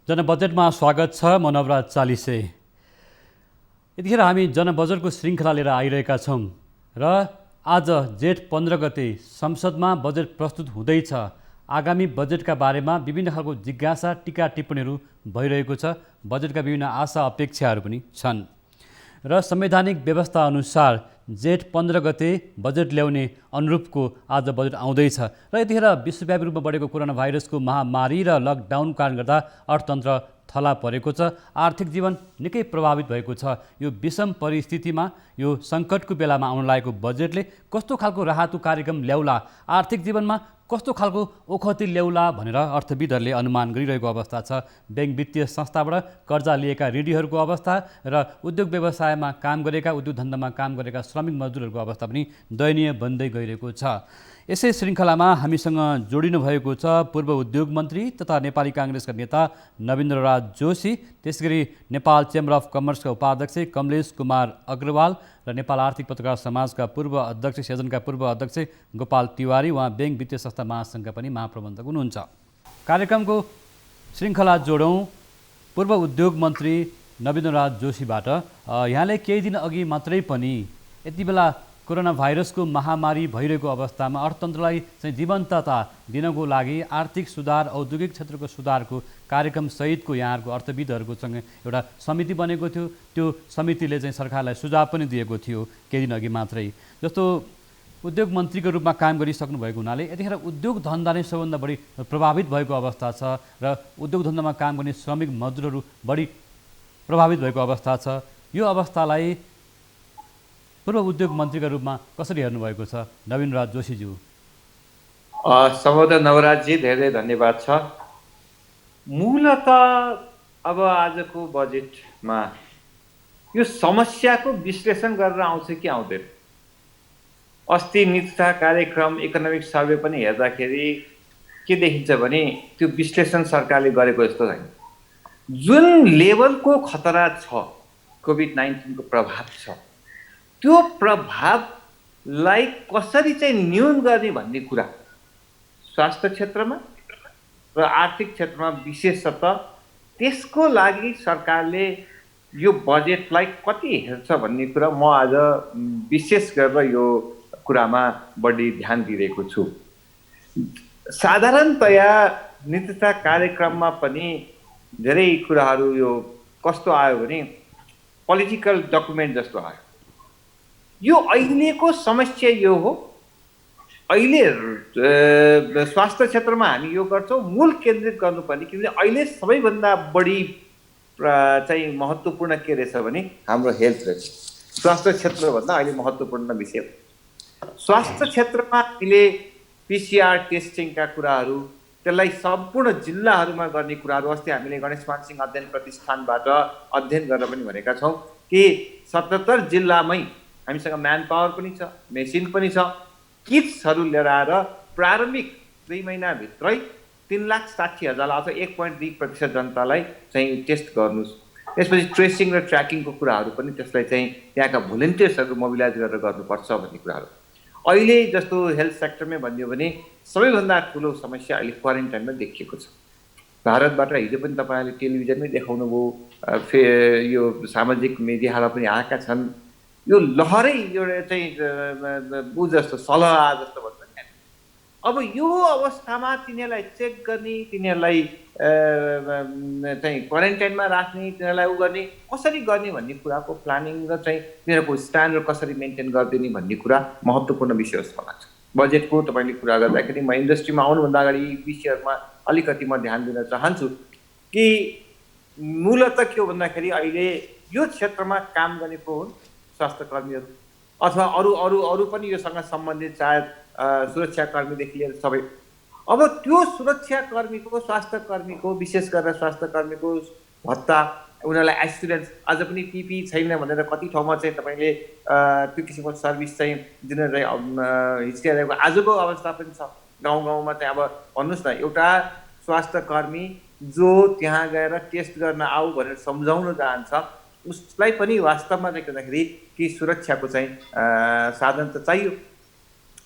जनबजेटमा स्वागत छ। म नवराज चालिसे। यतिखेर हामी जनबजेटको श्रृङ्खला लिएर आइरहेका छौँ र आज जेठ 15 गते संसदमा बजेट प्रस्तुत हुँदैछ। आगामी बजेटका बारेमा विभिन्न खालको जिज्ञासा टीका टिप्पणीहरू भइरहेको छ। बजेटका विभिन्न आशा अपेक्षाहरू पनि छन् र संवैधानिक व्यवस्था अनुसार जेठ 15 गते बजेट ल्याउने अनुरूपको आज बजेट आउँदैछ र यतिखेर विश्वव्यापी रूपमा बढेको कोरोना भाइरसको महामारी र लकडाउन कारणले गर्दा अर्थतन्त्र थला परेको छ। आर्थिक जीवन निकै प्रभावित भएको छ। यो विषम परिस्थितिमा यो सङ्कटको बेलामा आउन लागेको बजेटले कस्तो खालको राहतको कार्यक्रम ल्याउला, आर्थिक जीवनमा कस्तो खालको ओखती ल्याउला भनेर अर्थविदहरूले अनुमान गरिरहेको अवस्था छ। ब्याङ्क वित्तीय संस्थाबाट कर्जा लिएका ऋणीहरूको अवस्था र उद्योग व्यवसायमा काम गरेका, उद्योग धन्दामा काम गरेका श्रमिक मजदुरहरूको अवस्था पनि दयनीय बन्दै गइरहेको छ। यसै श्रृङ्खलामा हामीसँग जोडिनु भएको छ पूर्व उद्योग मन्त्री तथा नेपाली काङ्ग्रेसका नेता नवीन्द्रराज जोशी, त्यसैगरी नेपाल चेम्बर अफ कमर्सका उपाध्यक्ष कमलेश कुमार अग्रवाल र नेपाल आर्थिक पत्रकार समाजका पूर्व अध्यक्ष सेजनका पूर्व अध्यक्ष गोपाल तिवारी, उहाँ ब्याङ्क वित्तीय संस्था महासङ्घका पनि महाप्रबन्धक हुनुहुन्छ। कार्यक्रमको श्रृङ्खला जोडौँ पूर्व उद्योग मन्त्री नवीन्द्रराज जोशीबाट। यहाँले केही दिन अघि मात्रै पनि यति बेला कोरोना भाइरसको महामारी भइरहेको अवस्थामा अर्थतन्त्रलाई चाहिँ जीवन्तता दिनको लागि आर्थिक सुधार, औद्योगिक क्षेत्रको सुधारको कार्यक्रम सहितको यहाँहरूको अर्थविदहरूको सँग एउटा समिति बनेको थियो। त्यो समितिले चाहिँ सरकारलाई सुझाव पनि दिएको थियो केही दिन अघि मात्रै। जस्तो उद्योग मन्त्रीको रूपमा काम गरिसक्नु भएको हुनाले यतिखेर उद्योग धन्दा नै सबभन्दा बढी प्रभावित भएको अवस्था छ र उद्योग धन्दामा काम गर्ने श्रमिक मजदुरहरू बढी प्रभावित भएको अवस्था छ। यो अवस्थालाई पूर्व उद्योग मन्त्रीका रूपमा कसरी हेर्नुभएको छ नवीनराज जोशीज्यू? सम्बोधन नवराजजी, धेरै धन्यवाद छ। मूलत अब आजको बजेटमा यो समस्याको विश्लेषण गरेर आउँछ कि आउँदैन? अस्ति नीतिता कार्यक्रम इकोनोमिक सर्वे पनि हेर्दाखेरि के देखिन्छ भने त्यो विश्लेषण सरकारले गरेको जस्तो छैन। जुन लेभलको खतरा छ, कोभिड-19 को प्रभाव छ, त्यो प्रभावलाई कसरी चाहिँ न्यून गर्ने भन्ने कुरा स्वास्थ्य क्षेत्रमा र आर्थिक क्षेत्रमा विशेषतः त्यसको लागि सरकारले यो बजेटलाई कति हेर्छ भन्ने कुरा म आज विशेष गरेर यो कुरामा बढी ध्यान दिइरहेको छु। साधारणतया नीतिता कार्यक्रममा पनि धेरै कुराहरू यो कस्तो आयो भने पोलिटिकल डकुमेन्ट जस्तो आयो। यो अहिलेको समस्या यो हो। अहिले स्वास्थ्य क्षेत्रमा हामी यो गर्छौँ, मूल केन्द्रित गर्नुपर्ने, किनभने अहिले सबैभन्दा बढी चाहिँ महत्त्वपूर्ण के रहेछ भने हाम्रो हेल्थ रहेछ। स्वास्थ्य क्षेत्रभन्दा अहिले महत्त्वपूर्ण विषय स्वास्थ्य क्षेत्रमा अहिले पिसिआर टेस्टिङका कुराहरू, त्यसलाई सम्पूर्ण जिल्लाहरूमा गर्ने कुराहरू अस्ति हामीले गणेश मान सिंह अध्ययन प्रतिष्ठानबाट अध्ययन गरेर पनि भनेका छौँ कि 77 जिल्लामै हामीसँग म्यान पावर पनि छ, मेसिन पनि छ, किट्सहरू लिएर आएर प्रारम्भिक 2 महिनाभित्रै 3,60,000 अथवा 1.2% जनतालाई चाहिँ टेस्ट गर्नुहोस्। त्यसपछि ट्रेसिङ र ट्र्याकिङको कुराहरू पनि त्यसलाई चाहिँ त्यहाँका भोलिन्टियर्सहरू मोबिलाइज गरेर गर्नुपर्छ भन्ने कुराहरू। अहिले जस्तो हेल्थ सेक्टरमै भनियो भने सबैभन्दा ठुलो समस्या अहिले क्वारेन्टाइनमा देखिएको छ। भारतबाट हिजो पनि तपाईँहरूले टेलिभिजनमै देखाउनु भयो, यो सामाजिक मिडियाहरू पनि आएका छन्। यो लहरै एउटा चाहिँ ऊ जस्तो सलह जस्तो भन्छ नि। अब यो अवस्थामा तिनीहरूलाई चेक गर्ने, तिनीहरूलाई चाहिँ क्वारेन्टाइनमा राख्ने, तिनीहरूलाई उ गर्ने कसरी गर्ने भन्ने कुराको प्लानिङ र चाहिँ तिनीहरूको स्ट्यान्डर्ड कसरी मेन्टेन गरिदिने भन्ने कुरा महत्त्वपूर्ण विषय जस्तो लाग्छ। बजेटको तपाईँले कुरा गर्दाखेरि म इन्डस्ट्रीमा आउनुभन्दा अगाडि विषयहरूमा अलिकति म ध्यान दिन चाहन्छु कि मूलतः के हो भन्दाखेरि अहिले यो क्षेत्रमा काम गर्ने को हुन्? स्वास्थ्य कर्मीहरू अथवा अरू पनि योसँग सम्बन्धित, चाहे सुरक्षाकर्मीदेखि लिएर सबै। अब त्यो सुरक्षाकर्मीको, स्वास्थ्य कर्मीको, विशेष गरेर स्वास्थ्य कर्मीको भत्ता, उनीहरूलाई एसुरेन्स आज पनि पिपी छैन भनेर कति ठाउँमा चाहिँ तपाईँले त्यो किसिमको सर्भिस चाहिँ दिन हिचकिरहेको आजको अवस्था पनि छ। गाउँ गाउँमा चाहिँ अब भन्नुहोस् न, एउटा स्वास्थ्य कर्मी जो त्यहाँ गएर टेस्ट गर्न आऊ भनेर सम्झाउन चाहन्छ, उसलाई पनि वास्तवमा चाहिँ गर्दाखेरि कि सुरक्षाको चाहिँ साधन त चाहियो।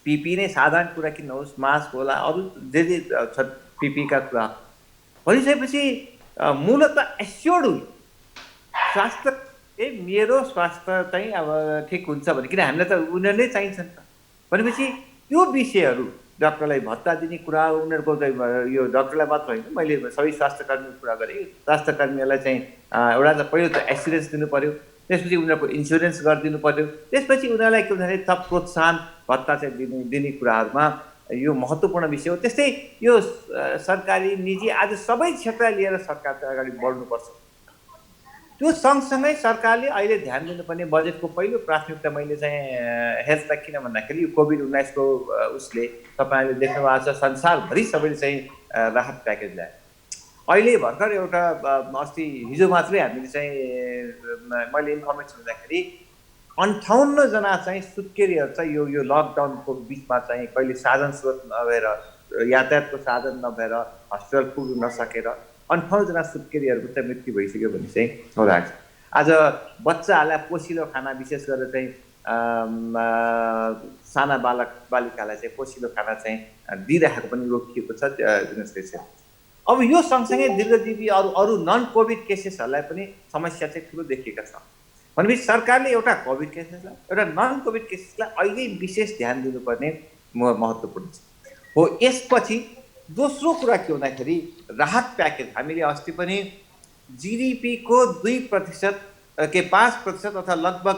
पिपी नै साधारण कुरा किन होस्, मास्क होला, अरू जे छ पिपीका कुरा भनिसकेपछि मूलत एस्योर्ड हुन् स्वास्थ्य मेरो स्वास्थ्य चाहिँ अब ठिक हुन्छ भने किन हामीलाई त उनीहरू नै चाहिन्छन् त भनेपछि त्यो विषयहरू डाक्टरलाई भत्ता दिने कुरा उनीहरूको चाहिँ यो डाक्टरलाई मात्र होइन मैले सबै स्वास्थ्य कर्मीको कुरा गरेँ स्वास्थ्य कर्मीहरूलाई चाहिँ एउटा त पहिलो त एस्युरेन्स दिनु पर्यो त्यसपछि उनीहरूको इन्सुरेन्स गरिदिनु पर्यो त्यसपछि उनीहरूलाई के भन्दाखेरि थप प्रोत्साहन भत्ता चाहिँ दिने कुराहरूमा यो महत्त्वपूर्ण विषय हो त्यस्तै यो सरकारी निजी आज सबै क्षेत्रलाई लिएर सरकार चाहिँ अगाडि बढ्नुपर्छ त्यो सँगसँगै सरकारले अहिले ध्यान दिनुपर्ने बजेटको पहिलो प्राथमिकता मैले चाहिँ हेल्थलाई किन भन्दाखेरि यो कोभिड-19को उसले तपाईँहरूले देख्नु भएको छ संसारभरि सबैले चाहिँ राहत प्याकेज ल्याए अहिले भर्खर एउटा अस्ति हिजो मात्रै हामीले चाहिँ मैले इन्फर्मेसन दिँदाखेरि 58 जना चाहिँ सुत्केरीहरू चाहिँ यो लकडाउनको बिचमा चाहिँ कहिले साधन स्रोत नभएर यातायातको साधन नभएर हस्पिटल पुग्न नसकेर 58 जना सुत्केरीहरूको चाहिँ मृत्यु भइसक्यो भने चाहिँ होला आज बच्चाहरूलाई पोसिलो खाना विशेष गरेर चाहिँ साना बालक बालिकालाई चाहिँ पोसिलो खाना चाहिँ दिइराखेको पनि रोकिएको छ दिनुहोस्। अब यो सँगसँगै दीर्घजीवी अरू नन कोभिड केसेसहरूलाई पनि समस्या चाहिँ ठुलो देखिएका छ भनेपछि सरकारले एउटा कोभिड केसेसलाई एउटा नन कोभिड केसेसलाई अहिले विशेष ध्यान दिनुपर्ने महत्त्वपूर्ण छ हो। यसपछि दोस्रो कुरा के भन्दाखेरि राहत प्याकेज हामीले अस्ति पनि जिडिपीको 2% के 5% अथवा लगभग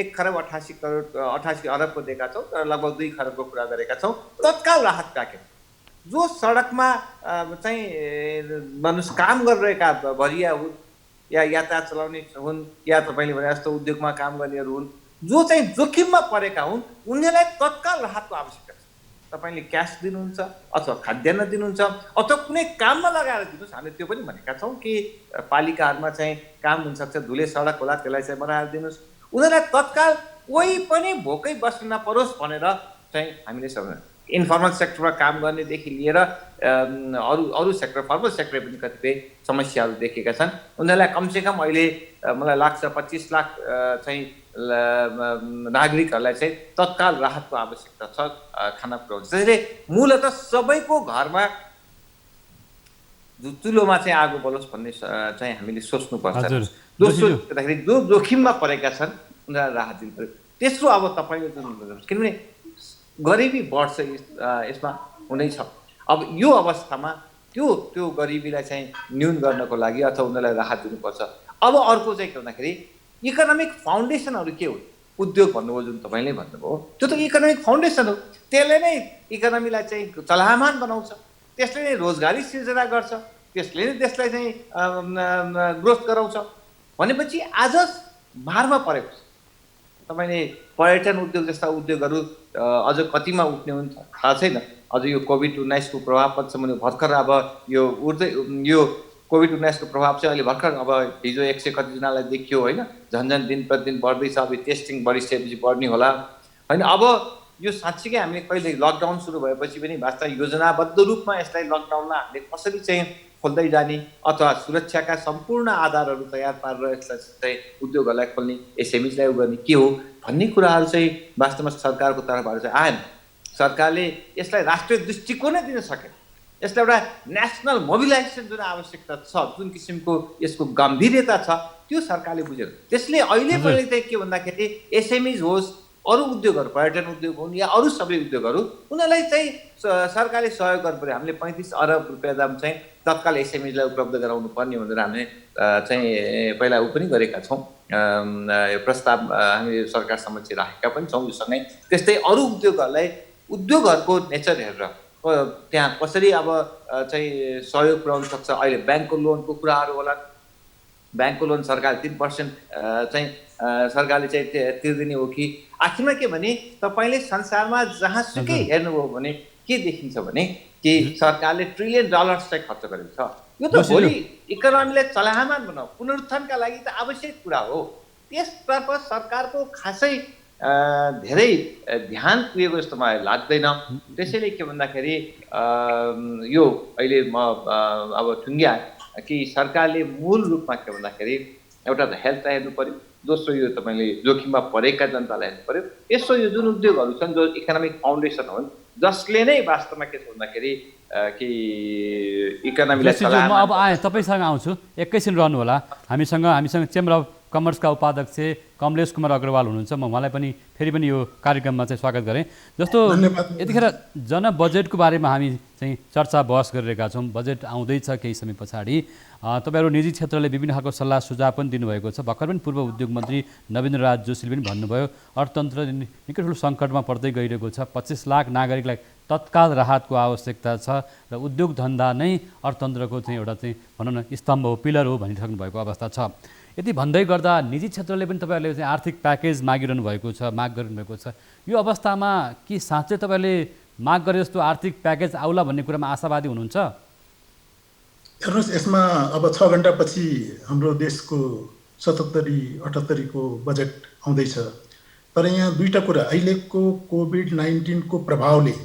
1,88 अरबको दिएका छौँ तर लगभग 2 खरबको कुरा गरेका छौँ तत्काल राहत प्याकेज जो सडकमा चाहिँ मानुष काम गरिरहेका भरिया हुन् या यातायात चलाउने हुन् या तपाईँले भने जस्तो उद्योगमा काम गर्नेहरू हुन् जो चाहिँ जोखिममा परेका हुन् उनीहरूलाई तत्काल राहतको आवश्यकता छ। तपाईँले क्यास दिनुहुन्छ अथवा खाद्यान्न दिनुहुन्छ अथवा कुनै काममा लगाएर दिनुहोस् हामीले त्यो पनि भनेका छौँ कि पालिकाहरूमा चाहिँ काम हुनसक्छ धुले सडक होला त्यसलाई चाहिँ बनाएर दिनुहोस् उनीहरूलाई तत्काल कोही पनि भोकै बस्न नपरोस् भनेर चाहिँ हामीले सब इन्फर्मल सेक्टरमा काम गर्नेदेखि लिएर अरू सेक्टर फर्मल सेक्टर पनि कतिपय समस्याहरू देखेका छन् उनीहरूलाई कमसेकम अहिले मलाई लाग्छ 25 लाख चाहिँ नागरिकहरूलाई चाहिँ तत्काल राहतको आवश्यकता छ खाना पुर्याउनु। त्यसैले मूलत सबैको घरमा चुलोमा चाहिँ आगो बलोस् भन्ने चाहिँ हामीले सोच्नुपर्छ। दोस्रो भन्दाखेरि जो जोखिममा परेका छन् उनीहरूलाई राहत दिनु पर्यो। तेस्रो अब तपाईँले जुन किनभने गरिबी बढ्छ यसमा हुँदैछ अब यो अवस्थामा त्यो गरिबीलाई चाहिँ न्यून गर्नको लागि अथवा उनीहरूलाई राहत दिनुपर्छ। अब अर्को चाहिँ के भन्दाखेरि इकोनोमिक फाउन्डेसनहरू के हो उद्योग भन्नुभयो जुन तपाईँले भन्नुभयो त्यो त इकोनोमिक फाउन्डेसन हो त्यसले नै इकोनोमीलाई चाहिँ चलायमान बनाउँछ त्यसले नै रोजगारी सिर्जना गर्छ त्यसले नै देशलाई चाहिँ ग्रोथ गराउँछ भनेपछि आज मारमा परेको छ। तपाईँले पर्यटन उद्योग जस्ता उद्योगहरू अझ कतिमा उठ्ने हुन्छ थाहा छैन अझ यो कोभिड-19को प्रभाव पछिसम्म भर्खर अब यो यो कोभिड-19को प्रभाव चाहिँ अहिले भर्खर अब हिजो 100 कतिजनालाई देखियो होइन झन्झन दिन प्रतिदिन बढ्दैछ अब टेस्टिङ बढिसकेपछि बढ्ने होला होइन। अब यो साँच्चीकै हामीले कहिले लकडाउन सुरु भएपछि पनि वास्तव योजनाबद्ध रूपमा यसलाई लकडाउनमा हामीले कसरी चाहिँ खोल्दै जाने अथवा सुरक्षाका सम्पूर्ण आधारहरू तयार पारेर यसलाई चाहिँ उद्योगहरूलाई खोल्ने एसएमइजलाई गर्ने के हो भन्ने कुराहरू चाहिँ वास्तवमा सरकारको तर्फबाट चाहिँ आएन। सरकारले यसलाई राष्ट्रिय दृष्टिकोणै दिन सकेन यसलाई एउटा नेसनल मोबिलाइजेसन जुन आवश्यकता छ जुन किसिमको यसको गम्भीरता छ त्यो सरकारले बुझेन। त्यसले अहिले पनि चाहिँ के भन्दाखेरि एसएमइज होस् अरू उद्योगहरू पर्यटन उद्योग हुन् या अरू सबै उद्योगहरू उनीहरूलाई चाहिँ सरकारले सहयोग गर्नु पर्यो। हामीले 35 अरब रुपियाँ दाम चाहिँ तत्काल एसएमइजलाई उपलब्ध गराउनु पर्ने भनेर हामीले चाहिँ पहिला पनि गरेका छौँ यो प्रस्ताव हामीले सरकार समक्ष राखेका पनि छौँ। योसँगै त्यस्तै अरू उद्योगहरूलाई उद्योगहरूको नेचर हेरेर त्यहाँ कसरी अब चाहिँ सहयोग पुर्याउन सक्छ। अहिले ब्याङ्कको लोनको कुराहरू होला ब्याङ्कको लोन सरकारले 3% चाहिँ सरकारले चाहिँ तिर्दिने हो कि आखिरमा के भने तपाईँले संसारमा जहाँसुकै हेर्नुभयो भने के देखिन्छ भने कि सरकारले $1 ट्रिलियन चाहिँ खर्च गरेको छ। यो त भोलि इकोनोमीलाई चलायमान बनाऊ पुनरुत्थानका लागि त आवश्यक कुरा हो। त्यसतर्फ सरकारको खासै धेरै ध्यान पुगेको जस्तो मलाई लाग्दैन। त्यसैले के भन्दाखेरि यो अहिले म अब टुङ्ग्या कि सरकारले मूल रूपमा के भन्दाखेरि एउटा त हेल्थलाई हेर्नु पर्यो दोस्रो यो तपाईँले जोखिममा परेका जनतालाई हेर्नु पर्यो यसो यो जुन उद्योगहरू छन् जो इकोनोमिक फाउन्डेसन हुन् जसले नै वास्तवमा के छ भन्दाखेरि कि इकोनोमीलाई जोशीज्यू, म अब आएँ तपाईँसँग आउँछु, एकैछिन रहनु होला। हामीसँग चेम्बर अफ कमर्सका उपाध्यक्ष कमलेश कुमार अग्रवाल हुनुहुन्छ। म उहाँलाई पनि फेरि पनि यो कार्यक्रममा चाहिँ स्वागत गरेँ। जस्तो यतिखेर जनबजेटको बारेमा हामी चाहिँ चर्चा बहस गरिरहेका छौँ। बजेट आउँदैछ केही समय पछाडि। तपाईँहरू निजी क्षेत्रले विभिन्न खालको सल्लाह सुझाव पनि दिनुभएको छ। भर्खर पनि पूर्व उद्योग मन्त्री नवीन राज जोशीले पनि भन्नुभयो अर्थतन्त्र निकै ठुलो सङ्कटमा पर्दै गइरहेको छ, 25 लाख नागरिकलाई तत्काल राहतको आवश्यकता छ र उद्योग धन्दा नै अर्थतन्त्रको चाहिँ एउटा चाहिँ भनौँ न स्तम्भ हो, पिलर हो भनिसक्नु भएको अवस्था छ। यति भन्दै गर्दा निजी क्षेत्रले पनि तपाईँहरूले चाहिँ आर्थिक प्याकेज मागिरहनु भएको छ, माग गरिरहनु भएको छ। यो अवस्थामा के साँच्चै तपाईँहरूले माग गरे जस्तो आर्थिक प्याकेज आउला भन्ने कुरामा आशावादी हुनुहुन्छ? हेर्नुहोस्, यसमा अब 6 घन्टापछि हाम्रो देशको 77-78 को बजेट आउँदैछ। तर यहाँ दुईटा कुरा, अहिलेको कोभिड-19 को प्रभावले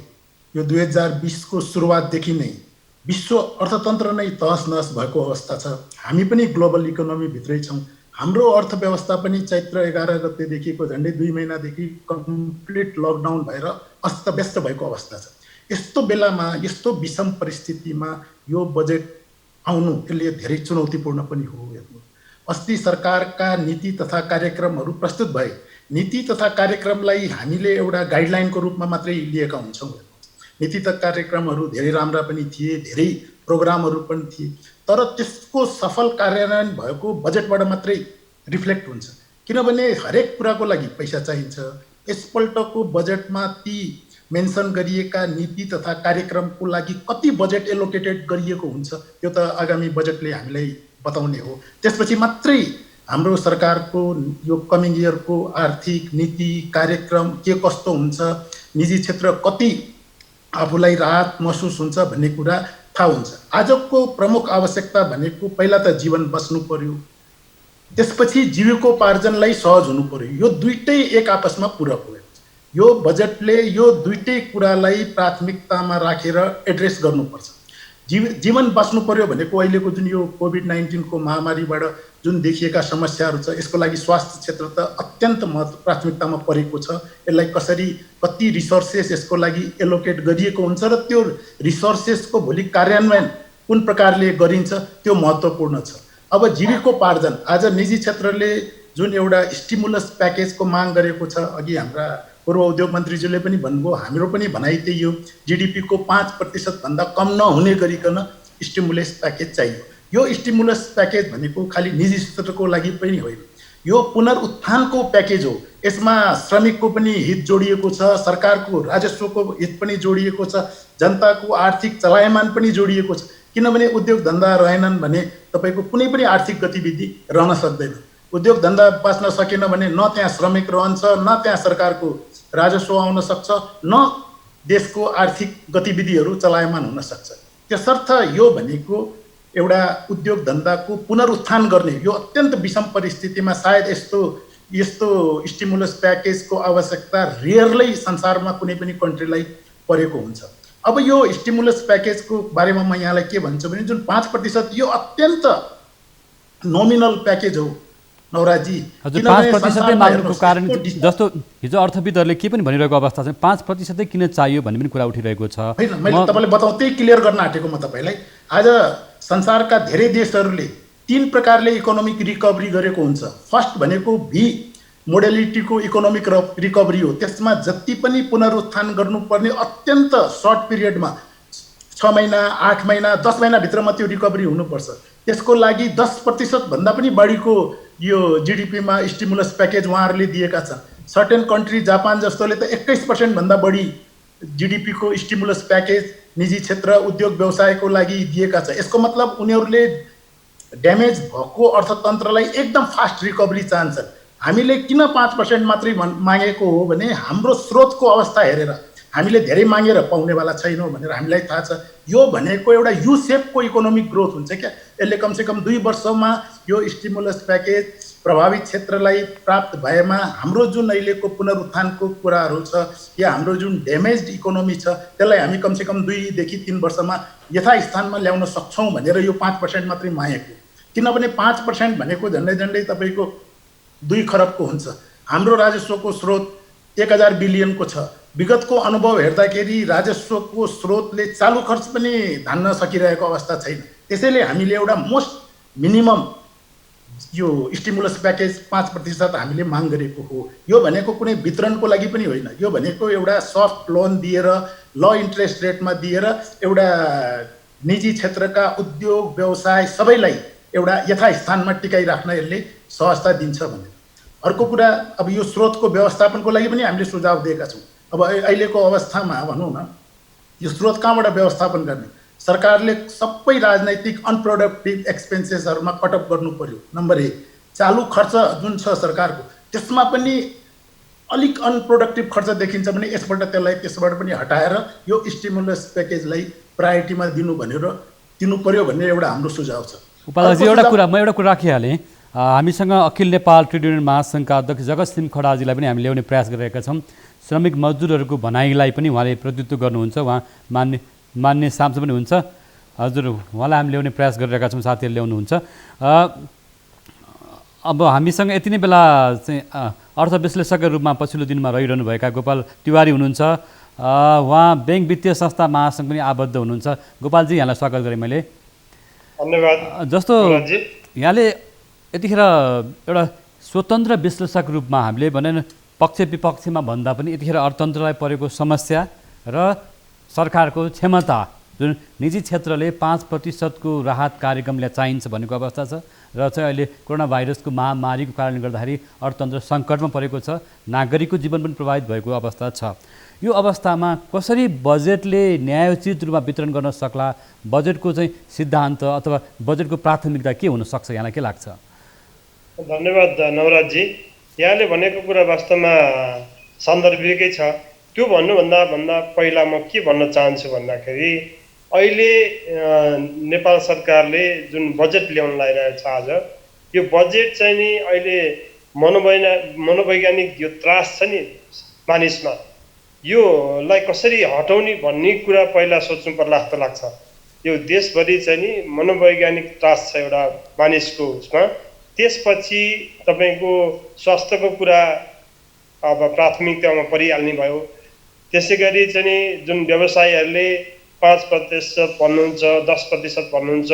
यो 2020 को सुरुवातदेखि नै विश्व अर्थतन्त्र नै तहस नहस भएको अवस्था छ। हामी पनि ग्लोबल इकोनोमी भित्रै छौँ। हाम्रो अर्थव्यवस्था पनि चैत्र 11 गतेदेखिको झन्डै 2 महिनादेखि कम्प्लिट लकडाउन भएर अस्तव्यस्त भएको अवस्था छ। यस्तो बेलामा, यस्तो विषम परिस्थितिमा यो बजेट आउनु यसले धेरै चुनौतीपूर्ण पनि हो। हेर्नु, अस्ति सरकारका नीति तथा कार्यक्रमहरू प्रस्तुत भए। नीति तथा कार्यक्रमलाई हामीले एउटा गाइडलाइनको रूपमा मात्रै लिएका हुन्छौँ। नीति तथा कार्यक्रमहरू धेरै राम्रा पनि थिए, धेरै प्रोग्रामहरू पनि थिए, तर त्यसको सफल कार्यान्वयन भएको बजेटबाट मात्रै रिफ्लेक्ट हुन्छ। किनभने हरेक कुराको लागि पैसा चाहिन्छ। यसपल्टको बजेटमा ती मेन्सन गरिएका नीति तथा कार्यक्रमको लागि कति बजेट एलोकेटेड गरिएको हुन्छ यो त आगामी बजेटले हामीलाई बताउने हो। त्यसपछि मात्रै हाम्रो सरकारको यो कमिङ इयरको आर्थिक नीति कार्यक्रम के कस्तो हुन्छ, निजी क्षेत्र कति आफूलाई राहत महसुस हुन्छ भन्ने कुरा थाहा हुन्छ। आजको प्रमुख आवश्यकता भनेको पहिला त जीवन बस्नु पर्यो, त्यसपछि जीविकोपार्जनलाई सहज हुनु पर्यो। यो दुईटै एक आपसमा पूरक हो। यो बजेटले यो दुईटै कुरालाई प्राथमिकतामा राखेर एड्रेस गर्नुपर्छ। जीवन बाँच्नु पर्यो भनेको अहिलेको जुन यो कोभिड-19 को महामारीबाट जुन देखिएका समस्याहरू छ, यसको लागि स्वास्थ्य क्षेत्र त अत्यन्त प्राथमिकतामा परेको छ। यसलाई कसरी, कति रिसोर्सेस यसको लागि एलोकेट गरिएको हुन्छ र त्यो रिसोर्सेसको भोलि कार्यान्वयन कुन प्रकारले गरिन्छ त्यो महत्त्वपूर्ण छ। अब जीविकोपार्जन, आज निजी क्षेत्रले जुन एउटा स्टिमुलस प्याकेजको माग गरेको छ, अघि हाम्रा पूर्व उद्योग मन्त्रीज्यूले पनि भन्नुभयो, हाम्रो पनि भनाइ त्यही हो। जीडीपी को 5% भन्दा कम नहुने गरिकन स्टिमुलस प्याकेज चाहियो। यो स्टिमुलस प्याकेज भनेको खालि निजी क्षेत्रको लागि पनि होइन, यो पुनरुत्थानको प्याकेज हो। यसमा श्रमिकको पनि हित जोडिएको छ, सरकारको राजस्वको हित पनि जोडिएको छ, जनताको आर्थिक चलायमान पनि जोडिएको छ। किनभने उद्योग धन्दा रहेनन् भने तपाईको कुनै पनि आर्थिक गतिविधि रहन सक्दैन। उद्योग धन्दा बाँच्न सकेन भने न त्यहाँ श्रमिक रहन्छ, न त्यहाँ सरकारको राजस्व आउन सक्छ, न देशको आर्थिक गतिविधिहरू चलायमान हुन सक्छ। त्यसर्थ यो भनेको एउटा उद्योग धन्दाको पुनरुत्थान गर्ने, यो अत्यन्त विषम परिस्थितिमा सायद यस्तो स्टिमुलस प्याकेजको आवश्यकता रेयरली संसारमा कुनै पनि कन्ट्रीलाई परेको हुन्छ। अब यो स्टिमुलस प्याकेजको बारेमा म यहाँलाई के भन्छु भने जुन 5% यो अत्यन्त नोमिनल प्याकेज हो नवराजी। हजुर, 5% माग्नुको कारण जस्तो हिजो अर्थविदहरूले के पनि भनिरहेको अवस्था छ, 5% किन चाहियो भन्ने पनि कुरा उठिरहेको छ। हैन, मैले तपाईलाई बताउँ, त्यही क्लियर गर्न आँटेको म तपाईलाई। आज संसारका धेरै देशहरूले 3 प्रकारले इकोनोमिक रिकभरी गरेको हुन्छ। फर्स्ट भनेको भी मोडेलिटीको इकोनोमिक रिकभरी हो। त्यसमा जति पनि पुनरुत्थान गर्नुपर्ने अत्यन्त सर्ट पिरियडमा 6 महिना, 8 महिना, 10 महिनाभित्रमा त्यो रिकभरी हुनुपर्छ। त्यसको लागि 10% भन्दा पनि बढीको यो जीडीपीमा स्टिमुलस प्याकेज उहाँहरूले दिएका छन्। सर्टेन कन्ट्री जापान जस्तोले त 21% भन्दा बढी जीडीपी को स्टिमुलस प्याकेज निजी क्षेत्र उद्योग व्यवसायको लागि दिएका छ। यसको मतलब उनीहरूले ड्यामेज भएको अर्थतन्त्रलाई एकदम फास्ट रिकभरी चाहन्छन्। हामीले किन 5% मात्रै मागेको हो भने हाम्रो स्रोतको अवस्था हेरेर हामीले धेरै मागेर पाउनेवाला छैनौँ भनेर हामीलाई थाहा छ। यो भनेको एउटा यू सेपको इकोनोमिक ग्रोथ हुन्छ क्या। यसले कमसेकम 2 वर्षमा यो स्टिमुलस प्याकेज प्रभावित क्षेत्रलाई प्राप्त भएमा हाम्रो जुन अहिलेको पुनरुत्थानको कुराहरू छ या हाम्रो जुन ड्यामेज्ड इकोनोमी छ त्यसलाई हामी कमसेकम 2 देखि 3 वर्षमा यथास्थानमा ल्याउन सक्छौँ भनेर यो 5% मात्रै मागेको। किनभने 5% भनेको झन्डै तपाईँको 2 खरबको हुन्छ। हाम्रो राजस्वको स्रोत 1000 बिलियनको छ। विगतको अनुभव हेर्दाखेरि राजस्वको स्रोतले चालु खर्च पनि धान्न सकिरहेको अवस्था छैन। त्यसैले हामीले एउटा मोस्ट मिनिमम यो स्टिमुलस प्याकेज 5% हामीले माग गरेको हो। यो भनेको कुनै वितरणको लागि पनि होइन, यो भनेको एउटा सफ्ट लोन दिएर ल इन्ट्रेस्ट रेटमा दिएर एउटा निजी क्षेत्रका उद्योग व्यवसाय सबैलाई एउटा यथास्थानमा टिकाइराख्न यसले सहजता दिन्छ भने। अर्को कुरा, अब यो स्रोतको व्यवस्थापनको लागि पनि हामीले सुझाव दिएका छौँ। अब अहिलेको अवस्थामा भनौँ न, यो स्रोत कहाँबाट व्यवस्थापन गर्ने? सरकारले सबै राजनैतिक अनप्रोडक्टिभ एक्सपेन्सेसहरूमा कटअप गर्नु पर्यो। नम्बर 1, चालु खर्च जुन छ सरकारको त्यसमा पनि अलिक अनप्रोडक्टिभ खर्च देखिन्छ भने यसबाट त्यसलाई त्यसबाट पनि हटाएर यो स्टिमुलस प्याकेजलाई प्रायोरिटीमा दिनु पर्यो भन्ने एउटा हाम्रो सुझाव छ। उपाध्यक्ष, म एउटा कुरा राखिहालेँ। हामीसँग अखिल नेपाल ट्रेड युनियन महासङ्घका अध्यक्ष जगतसिंह खडाजीलाई पनि हामीले ल्याउने प्रयास गरिरहेका छौँ। श्रमिक मजदुरहरूको भनाइलाई पनि उहाँले प्रतिनिधित्व गर्नुहुन्छ, उहाँ मान्य सांसद पनि हुन्छ। हजुर, उहाँलाई हामीले ल्याउने प्रयास गरिरहेका छौँ, साथीहरूले ल्याउनुहुन्छ। अब हामीसँग यति नै बेला चाहिँ अर्थ विश्लेषकका रूपमा पछिल्लो दिनमा रहिरहनुभएका गोपाल तिवारी हुनुहुन्छ। उहाँ ब्याङ्क वित्तीय संस्था महासङ्घ पनि आबद्ध हुनुहुन्छ। गोपालजी, यहाँलाई स्वागत गरेँ मैले। धन्यवाद। जस्तो यहाँले यतिखेर एउटा स्वतन्त्र विश्लेषक रूपमा हामीले भने पक्ष विपक्षमा भन्दा पनि यतिखेर अर्थतन्त्रलाई परेको समस्या र सरकारको क्षमता, जुन निजी क्षेत्रले 5% को राहत कार्यक्रमले चाहिन्छ भनेको अवस्था छ र चाहिँ अहिले कोरोना भाइरसको महामारीको कारणले गर्दाखेरि अर्थतन्त्र सङ्कटमा परेको छ, नागरिकको जीवन पनि प्रभावित भएको अवस्था छ। यो अवस्थामा कसरी बजेटले न्यायोचित रूपमा वितरण गर्न सक्ला? बजेटको चाहिँ सिद्धान्त अथवा बजेटको प्राथमिकता के हुनसक्छ, यहाँलाई के लाग्छ? धन्यवाद नवराजजी। यहाँले भनेको कुरा वास्तवमा सान्दर्भिकै छ। त्यो भन्दा पहिला म के भन्न चाहन्छु भन्दाखेरि अहिले नेपाल सरकारले जुन बजेट ल्याउन लागिरहेको छ आज, यो बजेट चाहिँ नि अहिले मनोवैज्ञानिक यो त्रास छ नि मानिसमा, योलाई कसरी हटाउने भन्ने कुरा पहिला सोच्नु पर्ला जस्तो लाग्छ। यो देशभरि चाहिँ नि मनोवैज्ञानिक त्रास छ एउटा मानिसको उसमा। त्यसपछि तपाईँको स्वास्थ्यको कुरा अब प्राथमिकतामा परिहाल्ने भयो। त्यसै गरी चाहिँ नि जुन व्यवसायीहरूले 5% भन्नुहुन्छ, 10% भन्नुहुन्छ,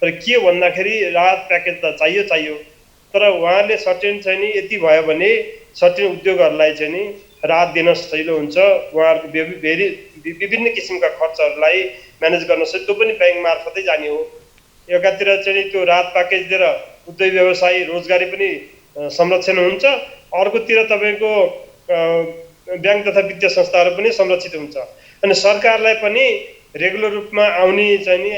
तर के भन्दाखेरि राहत प्याकेज त चाहियो, तर उहाँले सर्टेन चाहिँ नि यति भयो भने सर्टेन उद्योगहरूलाई चाहिँ नि राहत दिन सजिलो हुन्छ। उहाँहरूको विभिन्न किसिमका खर्चहरूलाई म्यानेज गर्न सक्छ, त्यो पनि ब्याङ्क मार्फतै जाने हो। एकातिर चाहिँ त्यो राहत प्याकेज दिएर उद्योग व्यवसायी रोजगारी पनि संरक्षण हुन्छ, अर्कोतिर तपाईँको ब्याङ्क तथा वित्तीय संस्थाहरू पनि संरक्षित हुन्छ। अनि सरकारलाई पनि रेगुलर रूपमा आउने चाहिँ नि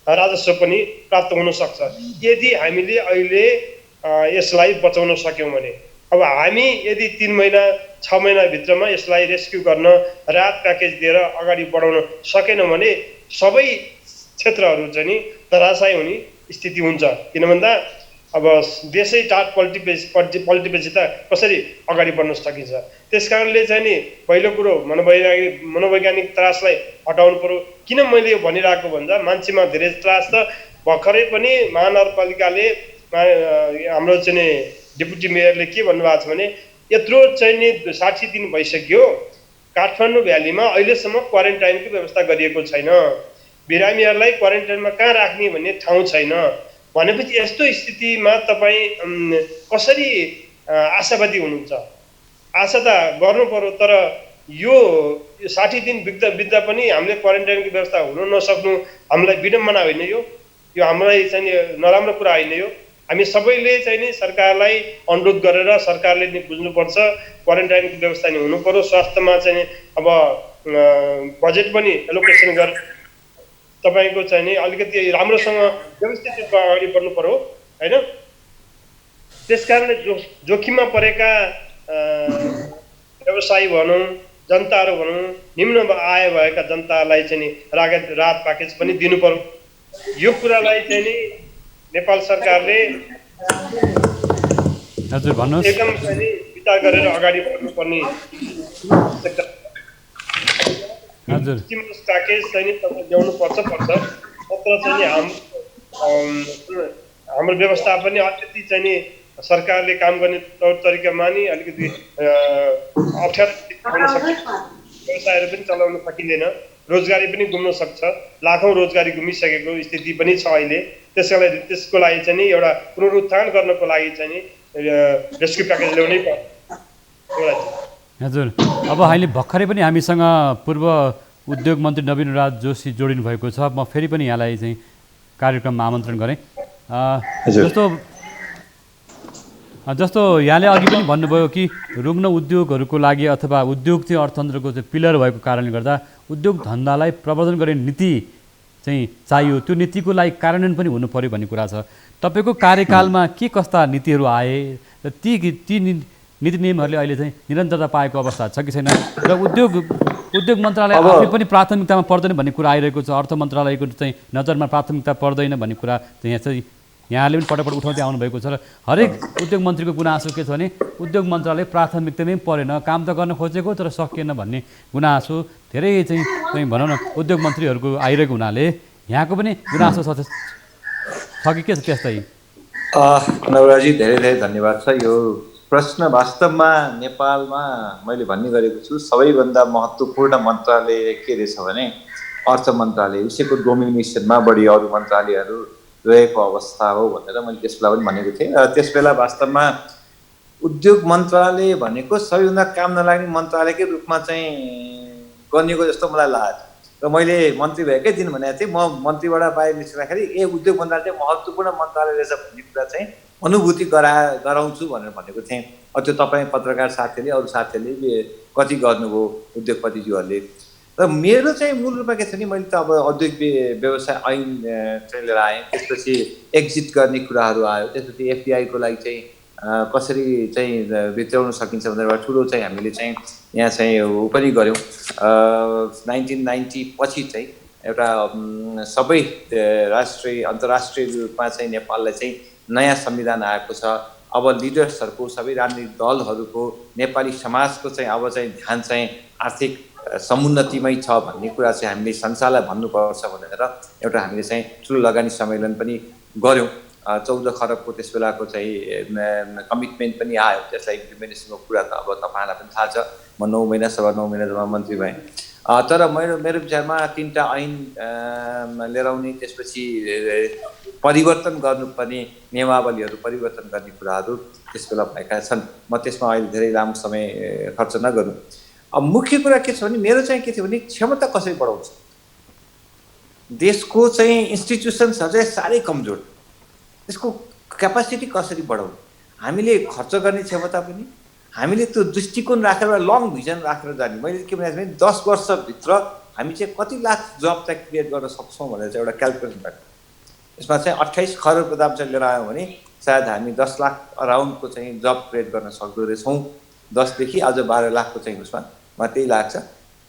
राजस्व पनि प्राप्त हुन सक्छ यदि हामीले अहिले यसलाई बचाउन सक्यौँ भने। अब हामी यदि 3 महिना 6 महिनाभित्रमा यसलाई रेस्क्यु गर्न राहत प्याकेज दिएर अगाडि बढाउन सकेनौँ भने सबै क्षेत्रहरू चाहिँ नि धराशायी हुने स्थिति हुन्छ। किन भन्दा अब देशै टाट पल्टेपछि त कसरी अगाडि बढ्न सकिन्छ। त्यसकारणले चाहिँ नि पहिलो कुरो मनोवैज्ञानिक त्रासलाई हटाउनु पर्यो। किन मैले यो भनिरहेको भन्दा मान्छेमा धेरै त्रास छ। भर्खरै पनि महानगरपालिकाले हाम्रो चाहिँ नि डेपुटी मेयरले के भन्नुभएको छ भने यत्रो चाहिँ नि 60 दिन भइसक्यो काठमाडौँ भ्यालीमा अहिलेसम्म क्वारेन्टाइनको व्यवस्था गरिएको छैन, बिरामीहरूलाई क्वारेन्टाइनमा कहाँ राख्ने भन्ने ठाउँ छैन भनेपछि यस्तो स्थितिमा तपाईँ कसरी आशावादी हुनुहुन्छ? आशा त गर्नु पर्यो, तर यो 60 दिन बित्दा पनि हामीले क्वारेन्टाइनको व्यवस्था हुन नसक्नु हामीलाई विडम्बना होइन, यो हामीलाई चाहिँ नराम्रो कुरा होइन। यो हामी सबैले चाहिँ नि सरकारलाई अनुरोध गरेर सरकारले नि बुझ्नुपर्छ क्वारेन्टाइनको व्यवस्था नि हुनु पर्यो। स्वास्थ्यमा चाहिँ अब बजेट पनि एलोकेसन गरेर तपाईँको चाहिँ नि अलिकति राम्रोसँग व्यवस्थित रूपमा अगाडि बढ्नु पर्यो होइन। त्यसकारणले जोखिममा परेका व्यवसायी भनौँ, जनताहरू भनौँ, निम्न आय भएका जनतालाई चाहिँ नि राहत प्याकेज पनि दिनु पर्यो। यो कुरालाई चाहिँ नि नेपाल सरकारले हजुर भन्नुहोस् एकदम चाहिँ नि विचार गरेर अगाडि बढ्नुपर्ने हजुर स्टिमुलस प्याकेज चाहिँ नि ल्याउनु पर्छ नत्र चाहिँ नि हाम्रो व्यवस्था पनि अलिकति चाहिँ नि सरकारले काम गर्ने तौर तरिकामा नि अलिकति अप्ठ्यारो चलाउन सकिन्छ, व्यवसायहरू पनि चलाउन सकिँदैन, रोजगारी पनि गुम्न सक्छ, लाखौँ रोजगारी गुमिसकेको स्थिति पनि छ अहिले। त्यसको लागि चाहिँ नि एउटा पुनरुत्थान गर्नको लागि चाहिँ नि रेस्क्यु प्याकेज ल्याउनै पर्छ। हजुर, अब अहिले भर्खरै पनि हामीसँग पूर्व उद्योग मन्त्री नवीन राज जोशी जोडिनु भएको छ। म फेरि पनि यहाँलाई चाहिँ कार्यक्रममा आमन्त्रण गरेँ। जस्तो यहाँले अघि पनि भन्नुभयो कि रुग्ण उद्योगहरूको लागि अथवा उद्योग चाहिँ अर्थतन्त्रको चाहिँ पिलर भएको कारणले गर्दा उद्योग धन्दालाई प्रवर्धन गर्ने नीति चाहिँ चाहियो, त्यो नीतिको लागि कार्यान्वयन पनि हुनु पर्यो भन्ने कुरा छ। तपाईँको कार्यकालमा के कस्ता नीतिहरू आए र ती नीति नियमहरूले अहिले चाहिँ निरन्तरता पाएको अवस्था छ कि छैन, र उद्योग मन्त्रालय आफै पनि प्राथमिकतामा पर्दैन भन्ने कुरा आइरहेको छ, अर्थ मन्त्रालयको चाहिँ नजरमा प्राथमिकता पर्दैन भन्ने कुरा चाहिँ यहाँले पनि पटक उठाउँदै आउनुभएको छ। र हरेक उद्योग मन्त्रीको गुनासो के छ भने उद्योग मन्त्रालय प्राथमिकतामै परेन, काम त गर्न खोजेको तर सकिएन भन्ने गुनासो धेरै चाहिँ भनौँ न उद्योग मन्त्रीहरूको आइरहेको हुनाले यहाँको पनि गुनासो छ कि के छ त्यस्तै? नवराजी धेरै धेरै धन्यवाद छ। यो प्रश्न वास्तवमा नेपालमा मैले भन्ने गरेको छु सबैभन्दा महत्त्वपूर्ण मन्त्रालय के रहेछ भने अर्थ मन्त्रालय, उसैको डोमिनेसनमा बढी अरू मन्त्रालयहरू रहेको अवस्था हो भनेर मैले त्यसबेला पनि भनेको थिएँ। र त्यसबेला वास्तवमा उद्योग मन्त्रालय भनेको सबैभन्दा काम नलाग्ने मन्त्रालयकै रूपमा चाहिँ गनिएको जस्तो मलाई लाग्यो। र मैले मन्त्री भएकै दिन भनेको थिएँ म मन्त्रीबाट बाहिर निस्किँदाखेरि उद्योग मन्त्रालय चाहिँ महत्त्वपूर्ण मन्त्रालय रहेछ भन्ने कुरा चाहिँ अनुभूति गराउँछु भनेर भनेको थिएँ। त्यो तपाईँ पत्रकार साथीले अरू साथीहरूले कति गर्नुभयो उद्योगपतिज्यूहरूले। र मेरो चाहिँ मूल रूपमा के छ भने मैले त अब औद्योगिक व्यवसाय ऐन चाहिँ लिएर आएँ, त्यसपछि एक्जिट गर्ने कुराहरू आयो, त्यसपछि एफडिआईको लागि चाहिँ कसरी चाहिँ भित्राउन सकिन्छ भनेर ठुलो चाहिँ हामीले चाहिँ यहाँ चाहिँ ऊ पनि गऱ्यौँ। 1990 पछि चाहिँ एउटा सबै राष्ट्रिय अन्तर्राष्ट्रिय रूपमा चाहिँ नेपाललाई चाहिँ नयाँ संविधान आएको छ। अब लिडर्सहरूको सबै राजनीतिक दलहरूको नेपाली समाजको चाहिँ अब चाहिँ ध्यान चाहिँ आर्थिक समुन्नतिमै छ भन्ने कुरा चाहिँ हामीले संसारलाई भन्नुपर्छ भनेर एउटा हामीले चाहिँ ठुलो लगानी सम्मेलन पनि गऱ्यौँ। 14 खरबको त्यस बेलाको चाहिँ कमिटमेन्ट पनि आयो, त्यसलाई इम्प्लिमेन्टेसनको कुरा त अब तपाईँलाई पनि थाहा छ। म 9 महिना सवा 9 महिनामा मन्त्री भएँ। तर मेरो विचारमा 3टा ऐन लिएर आउने, त्यसपछि परिवर्तन गर्नुपर्ने नियमावलीहरू परिवर्तन गर्ने कुराहरू त्यसबेला भएका छन्। म त्यसमा अहिले धेरै लामो समय खर्च नगरौँ। अब मुख्य कुरा के छ भने मेरो चाहिँ के थियो भने क्षमता कसरी बढाउँछ, देशको चाहिँ इन्स्टिट्युसन्सहरू चाहिँ साह्रै कमजोर, त्यसको क्यापासिटी कसरी बढाउनु, हामीले खर्च गर्ने क्षमता पनि हामीले त्यो दृष्टिकोण राखेर लङ भिजन राखेर जाने। मैले के भनेको भने 10 वर्षभित्र हामी चाहिँ कति लाख जब चाहिँ क्रिएट गर्न सक्छौँ भनेर चाहिँ एउटा क्यालकुलेसन राख्यो। यसमा चाहिँ 28 खरब दाम चाहिँ लिएर आयौँ भने सायद हामी 10 लाख अराउन्डको चाहिँ जब क्रिएट गर्न सक्दो रहेछौँ। 10 देखि आज 12 लाखको चाहिँ उसमा त्यही लाग्छ।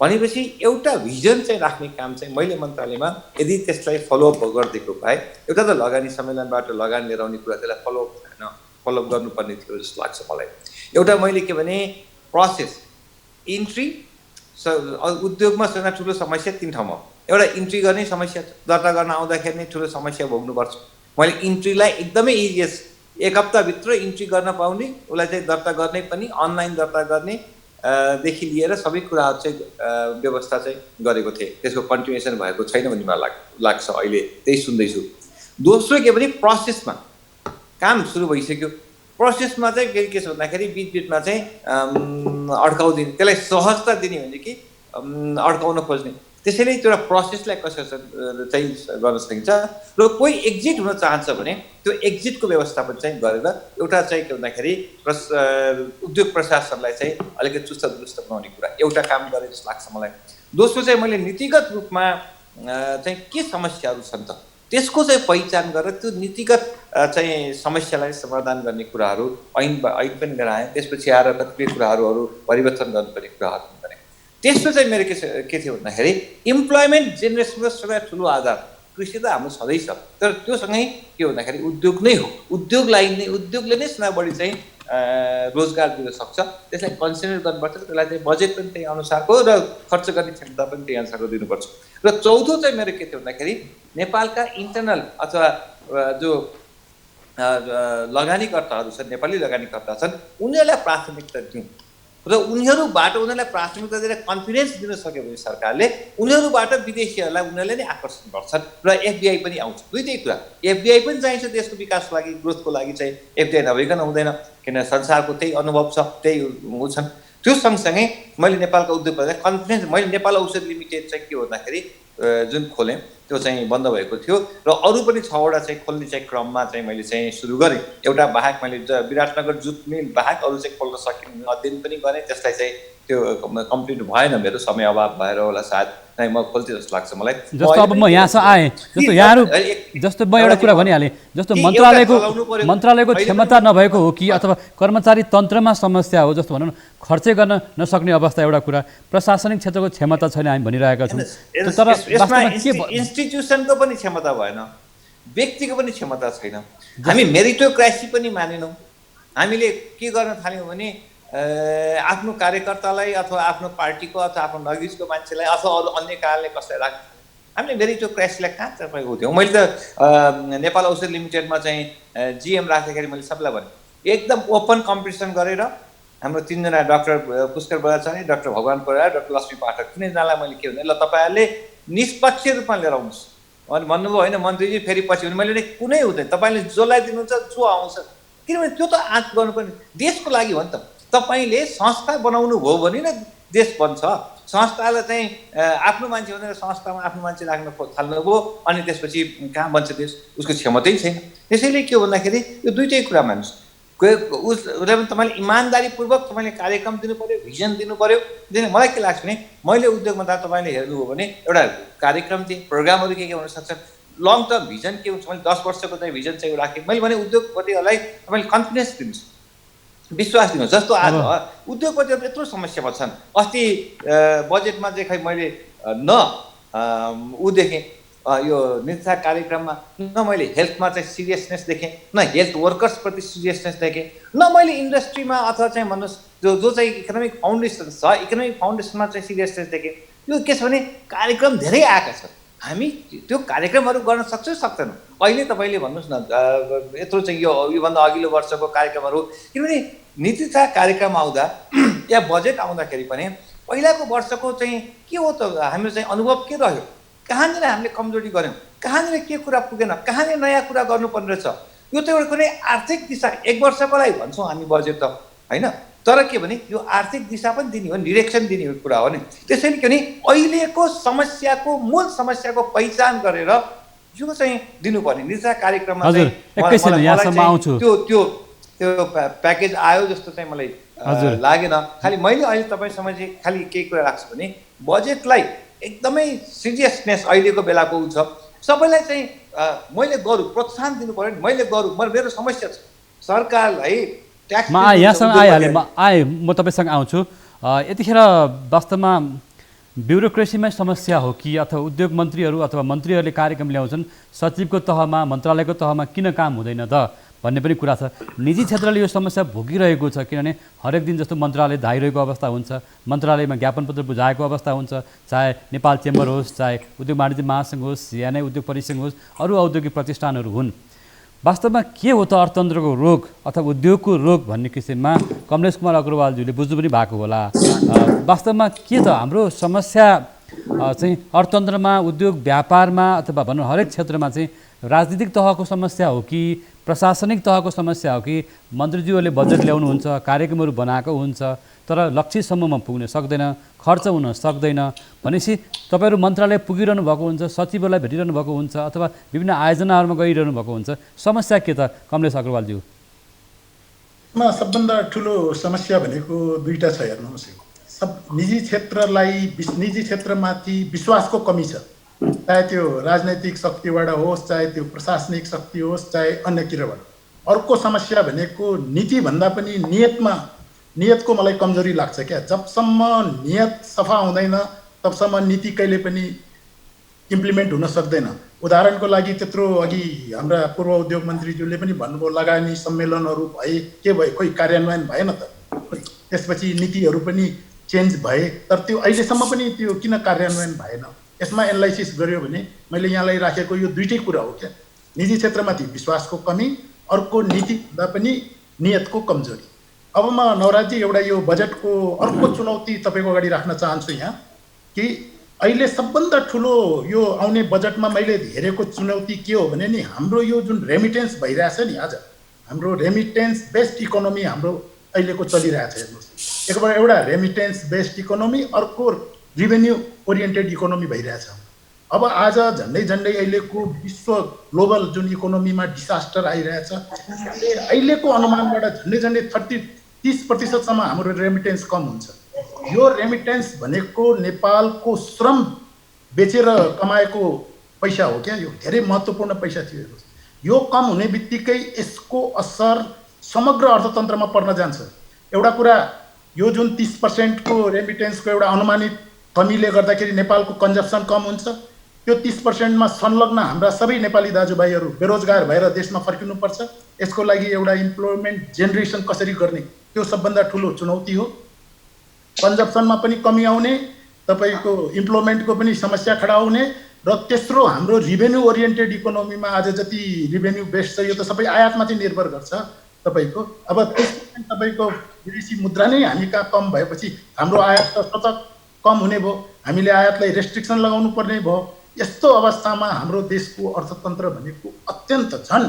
भनेपछि एउटा भिजन चाहिँ राख्ने काम चाहिँ मैले मन्त्रालयमा यदि त्यसलाई फलोअप गरिदिएको भए, एउटा त लगानी सम्मेलनबाट लगानी लिएर आउने कुरा त्यसलाई फलोअप गर्नुपर्ने थियो जस्तो लाग्छ मलाई। एउटा मैले के भने प्रोसेस इन्ट्री उद्योगमा सबैभन्दा ठुलो समस्या 3 ठाउँमा हो। एउटा इन्ट्री गर्ने समस्या, दर्ता गर्न आउँदाखेरि नै ठुलो समस्या भोग्नुपर्छ। मैले इन्ट्रीलाई एकदमै इजिएस्ट 1 हप्ताभित्र इन्ट्री गर्न पाउने, उसलाई चाहिँ दर्ता गर्ने पनि अनलाइन दर्ता गर्ने देखि लिएर सबै कुराहरू चाहिँ व्यवस्था चाहिँ गरेको थिएँ। त्यसको कन्टिन्युएसन भएको छैन भन्ने मलाई लाग्छ, अहिले त्यही सुन्दैछु। दोस्रो के भने प्रोसेसमा काम सुरु भइसक्यो। प्रोसेसमा चाहिँ के छ भन्दाखेरि बिचबिचमा चाहिँ अड्काउ दिने, त्यसलाई सहजता दिने भने कि अड्काउन खोज्ने, त्यसैले त्यो प्रोसेसलाई कसरी चाहिँ गर्न सकिन्छ। र कोही एक्जिट हुन चाहन्छ भने त्यो एक्जिटको व्यवस्थापन चाहिँ गरेर एउटा चाहिँ के भन्दाखेरि उद्योग प्रशासनलाई चाहिँ अलिकति चुस्त दुरुस्त बनाउने कुरा एउटा काम गरे जस्तो लाग्छ मलाई। दोस्रो चाहिँ मैले नीतिगत रूपमा चाहिँ के समस्याहरू छन् त त्यसको चाहिँ पहिचान गरेर त्यो नीतिगत चाहिँ समस्यालाई समाधान गर्ने कुराहरू ऐन पनि लिएर आएँ। त्यसपछि आएर कतिपय कुराहरू परिवर्तन गर्नुपर्ने कुराहरू भने त्यसको चाहिँ मेरो के थियो भन्दाखेरि इम्प्लोइमेन्ट जेनेरेसनको सबैभन्दा ठुलो आधार कृषि त हाम्रो छँदैछ, तर त्योसँगै के भन्दाखेरि उद्योग नै हो। उद्योगले नै सबभन्दा बढी चाहिँ रोजगार दिन सक्छ। त्यसलाई कन्सिडर गर्नुपर्छ, त्यसलाई चाहिँ बजेट पनि त्यही अनुसारको र खर्च गर्ने क्षमता पनि त्यही अनुसारको दिनुपर्छ। र चौथो चाहिँ मेरो के थियो भन्दाखेरि नेपालका इन्टरनल अथवा जो लगानीकर्ताहरू छन्, नेपाली लगानीकर्ता छन्, उनीहरूलाई प्राथमिकता दिउँ। र उनीहरूबाट उनीहरूलाई प्राथमिकता दिएर कन्फिडेन्स दिन सक्यो भने सरकारले उनीहरूबाट विदेशीहरूलाई उनीहरूले नै आकर्षण गर्छन् र एफडिआई पनि आउँछ। दुईटै कुरा, एफडिआई पनि चाहिन्छ देशको विकासको लागि, ग्रोथको लागि चाहिँ एफडिआई नभइकन हुँदैन, किन संसारको त्यही अनुभव छ, त्यही छन्। त्यो सँगसँगै मैले नेपालका उद्योगहरूलाई कन्फिडेन्स, मैले नेपाल औषध लिमिटेड चाहिँ के भन्दाखेरि जुन खोलेँ त्यो चाहिँ बन्द भएको थियो र अरू पनि 6वटा चाहिँ खोल्ने चाहिँ क्रममा चाहिँ मैले चाहिँ सुरु गरेँ। एउटा बाहेक मैले विराटनगर जुट मिल बाहेक अरू चाहिँ खोल्न सकिने अध्ययन पनि गरेँ। त्यसलाई चाहिँ त्यो कम्प्लिट भएन, मेरो समय अभाव भएर होला सायद, नै म खोल्थेँ जस्तो लाग्छ मलाई। जस्तो अब म यहाँसम्म आएँ, जस्तो यहाँहरू जस्तो म एउटा कुरा भनिहालेँ, जस्तो मन्त्रालयको क्षमता नभएको हो कि अथवा कर्मचारी तन्त्रमा समस्या हो, जस्तो भनौँ न खर्चै गर्न नसक्ने अवस्था एउटा कुरा, प्रशासनिक क्षेत्रको क्षमता छैन हामी भनिरहेका छौँ। तर इन्स्टिट्युसनको पनि क्षमता भएन, व्यक्तिको पनि क्षमता छैन। हामी मेरिटोक्रेसी पनि मानेनौँ। हामीले के गर्न थाल्यौँ भने आफ्नो कार्यकर्तालाई अथवा आफ्नो पार्टीको अथवा आफ्नो नजिकको मान्छेलाई अथवा अरू अन्य कारणले कसैलाई राख्नु, हामीले मेरिटोक्रेसीलाई कहाँ तपाईँको थियौँ। मैले त नेपाल औषध लिमिटेडमा चाहिँ जिएम राख्दाखेरि मैले सबैलाई भने एकदम ओपन कम्पिटिसन गरेर हाम्रो 3 जना डाक्टर पुष्कर बराचार्य, डाक्टर भगवान कोइराला, डाक्टर लक्ष्मी पाठक, तिनैजनालाई मैले के भने ल तपाईँहरूले निष्पक्ष रूपमा लिएर आउनुहोस् अनि भन्नुभयो। होइन मन्त्रीजी फेरि पछि भने मैले कुनै हुँदैन, तपाईँले जसलाई दिनुहुन्छ जो आउँछ, किनभने त्यो त आँट गर्नुपर्ने देशको लागि हो नि त। तपाईँले संस्था बनाउनु भयो भने नै देश बन्छ। संस्थालाई चाहिँ आफ्नो मान्छे भनेर संस्थामा आफ्नो मान्छे राख्न थाल्नुभयो अनि त्यसपछि कहाँ बन्छ देश, उसको क्षमतै छैन। त्यसैले के हो भन्दाखेरि यो दुईटै कुरा मान्नुहोस्, उसलाई पनि तपाईँले इमान्दारीपूर्वक तपाईँले कार्यक्रम दिनु पऱ्यो, भिजन दिनु पऱ्यो। मलाई के लाग्छ भने मैले उद्योगमा त तपाईँले हेर्नुभयो भने एउटा कार्यक्रम दिएँ, प्रोग्रामहरू के हुन सक्छन्, लङ टर्म भिजन के हुन्छ, मैले 10 वर्षको चाहिँ भिजन चाहिँ राखेँ। मैले भने उद्योगपतिहरूलाई तपाईँले कन्फिडेन्स दिनुहोस्, विश्वास दिनुहोस्। जस्तो आज उद्योगपतिहरू यत्रो समस्यामा छन्। अस्ति बजेटमा चाहिँ खै मैले देखेँ यो निष्ठा कार्यक्रममा, न मैले हेल्थमा चाहिँ सिरियसनेस देखेँ, न हेल्थ वर्कर्सप्रति सिरियसनेस देखेँ, न मैले इन्डस्ट्रीमा अथवा चाहिँ भन्नुहोस् जो चाहिँ इकोनोमिक फाउन्डेसन छ, इकोनोमिक फाउन्डेसनमा चाहिँ सिरियसनेस देखेँ। यो के छ भने कार्यक्रम धेरै आएका छन्, हामी त्यो कार्यक्रमहरू गर्न सक्छौँ सक्दैनौँ। अहिले तपाईँले भन्नुहोस् न यत्रो चाहिँ योभन्दा अघिल्लो वर्षको कार्यक्रमहरू, किनभने नीति तथा कार्यक्रम आउँदा या बजेट आउँदाखेरि पनि पहिलाको वर्षको चाहिँ के हो त हाम्रो चाहिँ अनुभव के रह्यो, कहाँनिर हामीले कमजोरी गऱ्यौँ, कहाँनिर के कुरा पुगेन, कहाँनिर नयाँ कुरा गर्नुपर्ने रहेछ। यो त एउटा कुनै आर्थिक दिशा 1 वर्षको लागि भन्छौँ हामी बजेट त होइन, तर के भने यो आर्थिक दिशा पनि दिने हो, डिरेक्सन दिने कुरा हो नि। त्यसैले के भने अहिलेको समस्याको मूल समस्याको पहिचान गरेर यो चाहिँ दिनुपर्ने निष्ठा कार्यक्रममा त्यो प्याकेज आयो जस्तो चाहिँ मलाई लागेन। खालि मैले अहिले तपाईँसँग चाहिँ खालि केही कुरा राख्छु भने बजेटलाई एकदमै सिरियसनेस अहिलेको बेलाको हुन्छ। सबैलाई चाहिँ मैले गरौँ, प्रोत्साहन दिनु पऱ्यो नि, मैले गरौँ, मेरो समस्या छ सरकारलाई ट्याक्स। यहाँसँग आइहालेँ, म तपाईँसँग आउँछु। यतिखेर वास्तवमा ब्युरोक्रेसीमै समस्या हो कि अथवा उद्योग मन्त्रीहरू अथवा मन्त्रीहरूले कार्यक्रम ल्याउँछन्, सचिवको तहमा मन्त्रालयको तहमा किन काम हुँदैन त भन्ने पनि कुरा छ। निजी क्षेत्रले यो समस्या भोगिरहेको छ, किनभने हरेक दिन जस्तो मन्त्रालय धाइरहेको अवस्था हुन्छ, मन्त्रालयमा ज्ञापनपत्र बुझाएको अवस्था हुन्छ, चाहे नेपाल चेम्बर होस्, चाहे उद्योग वाणिज्य महासङ्घ होस्, सानै उद्योग परिसङ्घ होस्, अरू औद्योगिक प्रतिष्ठानहरू हुन्। वास्तवमा के हो त अर्थतन्त्रको रोग अथवा उद्योगको रोग भन्ने किसिममा कमलेश कुमार अग्रवालज्यूले बुझ्नु पनि भएको होला। वास्तवमा के त हाम्रो समस्या चाहिँ अर्थतन्त्रमा, उद्योग व्यापारमा अथवा भनौँ हरेक क्षेत्रमा चाहिँ राजनीतिक तहको समस्या हो कि प्रशासनिक तहको समस्या हो कि मन्त्रीज्यूहरूले बजेट ल्याउनुहुन्छ, कार्यक्रमहरू बनाएको हुन्छ तर लक्ष्यसम्ममा पुग्न सक्दैन, खर्च हुन सक्दैन भनेपछि तपाईँहरू मन्त्रालय पुगिरहनु भएको हुन्छ, सचिवहरूलाई भेटिरहनु भएको हुन्छ अथवा विभिन्न आयोजनाहरूमा गइरहनु भएको हुन्छ। समस्या के त कमलेश अग्रवालज्यू? सबभन्दा ठुलो समस्या भनेको दुईटा छ। हेर्नुहोस्, निजी क्षेत्रमाथि विश्वासको कमी छ, चाहे त्यो राजनैतिक शक्तिबाट होस्, चाहे त्यो प्रशासनिक शक्ति होस्, चाहे अन्य किराबाट। अर्को समस्या भनेको नीतिभन्दा पनि नियतको मलाई कमजोरी लाग्छ क्या। जबसम्म नियत सफा हुँदैन तबसम्म नीति कहिले पनि इम्प्लिमेन्ट हुन सक्दैन। उदाहरणको लागि त्यत्रो अघि हाम्रा पूर्व उद्योग मन्त्रीज्यूले पनि भन्नुभयो लगानी सम्मेलनहरू भए, के भयो, खोइ कार्यान्वयन भएन त। त्यसपछि नीतिहरू पनि चेन्ज भए, तर त्यो अहिलेसम्म पनि त्यो किन कार्यान्वयन भएन? यसमा एनालाइसिस गर्यो भने मैले यहाँलाई राखेको यो दुईटै कुरा हो क्या। निजी क्षेत्रमाथि विश्वासको कमी, अर्को नीतिभन्दा पनि नियतको कमजोरी। अब म नवराजी एउटा यो बजेटको अर्को चुनौती तपाईँको अगाडि राख्न चाहन्छु यहाँ कि अहिले सबभन्दा ठुलो यो आउने बजेटमा मैले हेरेको चुनौती के हो भने नि हाम्रो यो जुन रेमिटेन्स भइरहेछ नि आज हाम्रो रेमिटेन्स बेस्ड इकोनोमी हाम्रो अहिलेको चलिरहेछ हेर्नुहोस् एउटा रेमिटेन्स बेस्ड इकोनोमी अर्को रिभेन्यू ओरिएन्टेड इकोनोमी भइरहेछ अब आज झन्डै झन्डै अहिलेको विश्व ग्लोबल जुन इकोनोमीमा डिसास्टर आइरहेछ अहिलेको अनुमानबाट झन्डै झन्डै 30% हाम्रो रेमिटेन्स कम हुन्छ यो रेमिटेन्स भनेको नेपालको श्रम बेचेर कमाएको पैसा हो क्या यो धेरै महत्त्वपूर्ण पैसा थियो यो कम हुने बित्तिकै यसको असर समग्र अर्थतन्त्रमा पर्न जान्छ एउटा कुरा यो जुन 30% को रेमिटेन्सको एउटा अनुमानित कमीले गर्दाखेरि नेपालको कन्जम्सन कम हुन्छ त्यो 30% मा संलग्न हाम्रा सबै नेपाली दाजुभाइहरू बेरोजगार भएर देशमा फर्किनुपर्छ यसको लागि एउटा इम्प्लोयमेन्ट जेनेरेसन कसरी गर्ने त्यो सबभन्दा ठुलो चुनौती हो कन्जम्सनमा पनि कमी आउने तपाईको इम्प्लोयमेन्टको पनि समस्या खडा हुने र तेस्रो हाम्रो रिभेन्यू ओरिएन्टेड इकोनोमीमा आज जति रिभेन्यू बेस्ड छ यो त सबै आयातमाथि निर्भर गर्छ तपाईको अब 30% तपाईको विदेशी मुद्रा नै हामी कहाँ कम भएपछि हाम्रो आयात त सतत कम हुने भयो हामीले आयातलाई रेस्ट्रिक्सन लगाउनु पर्ने भयो यस्तो अवस्थामा हाम्रो देशको अर्थतन्त्र भनेको अत्यन्त झन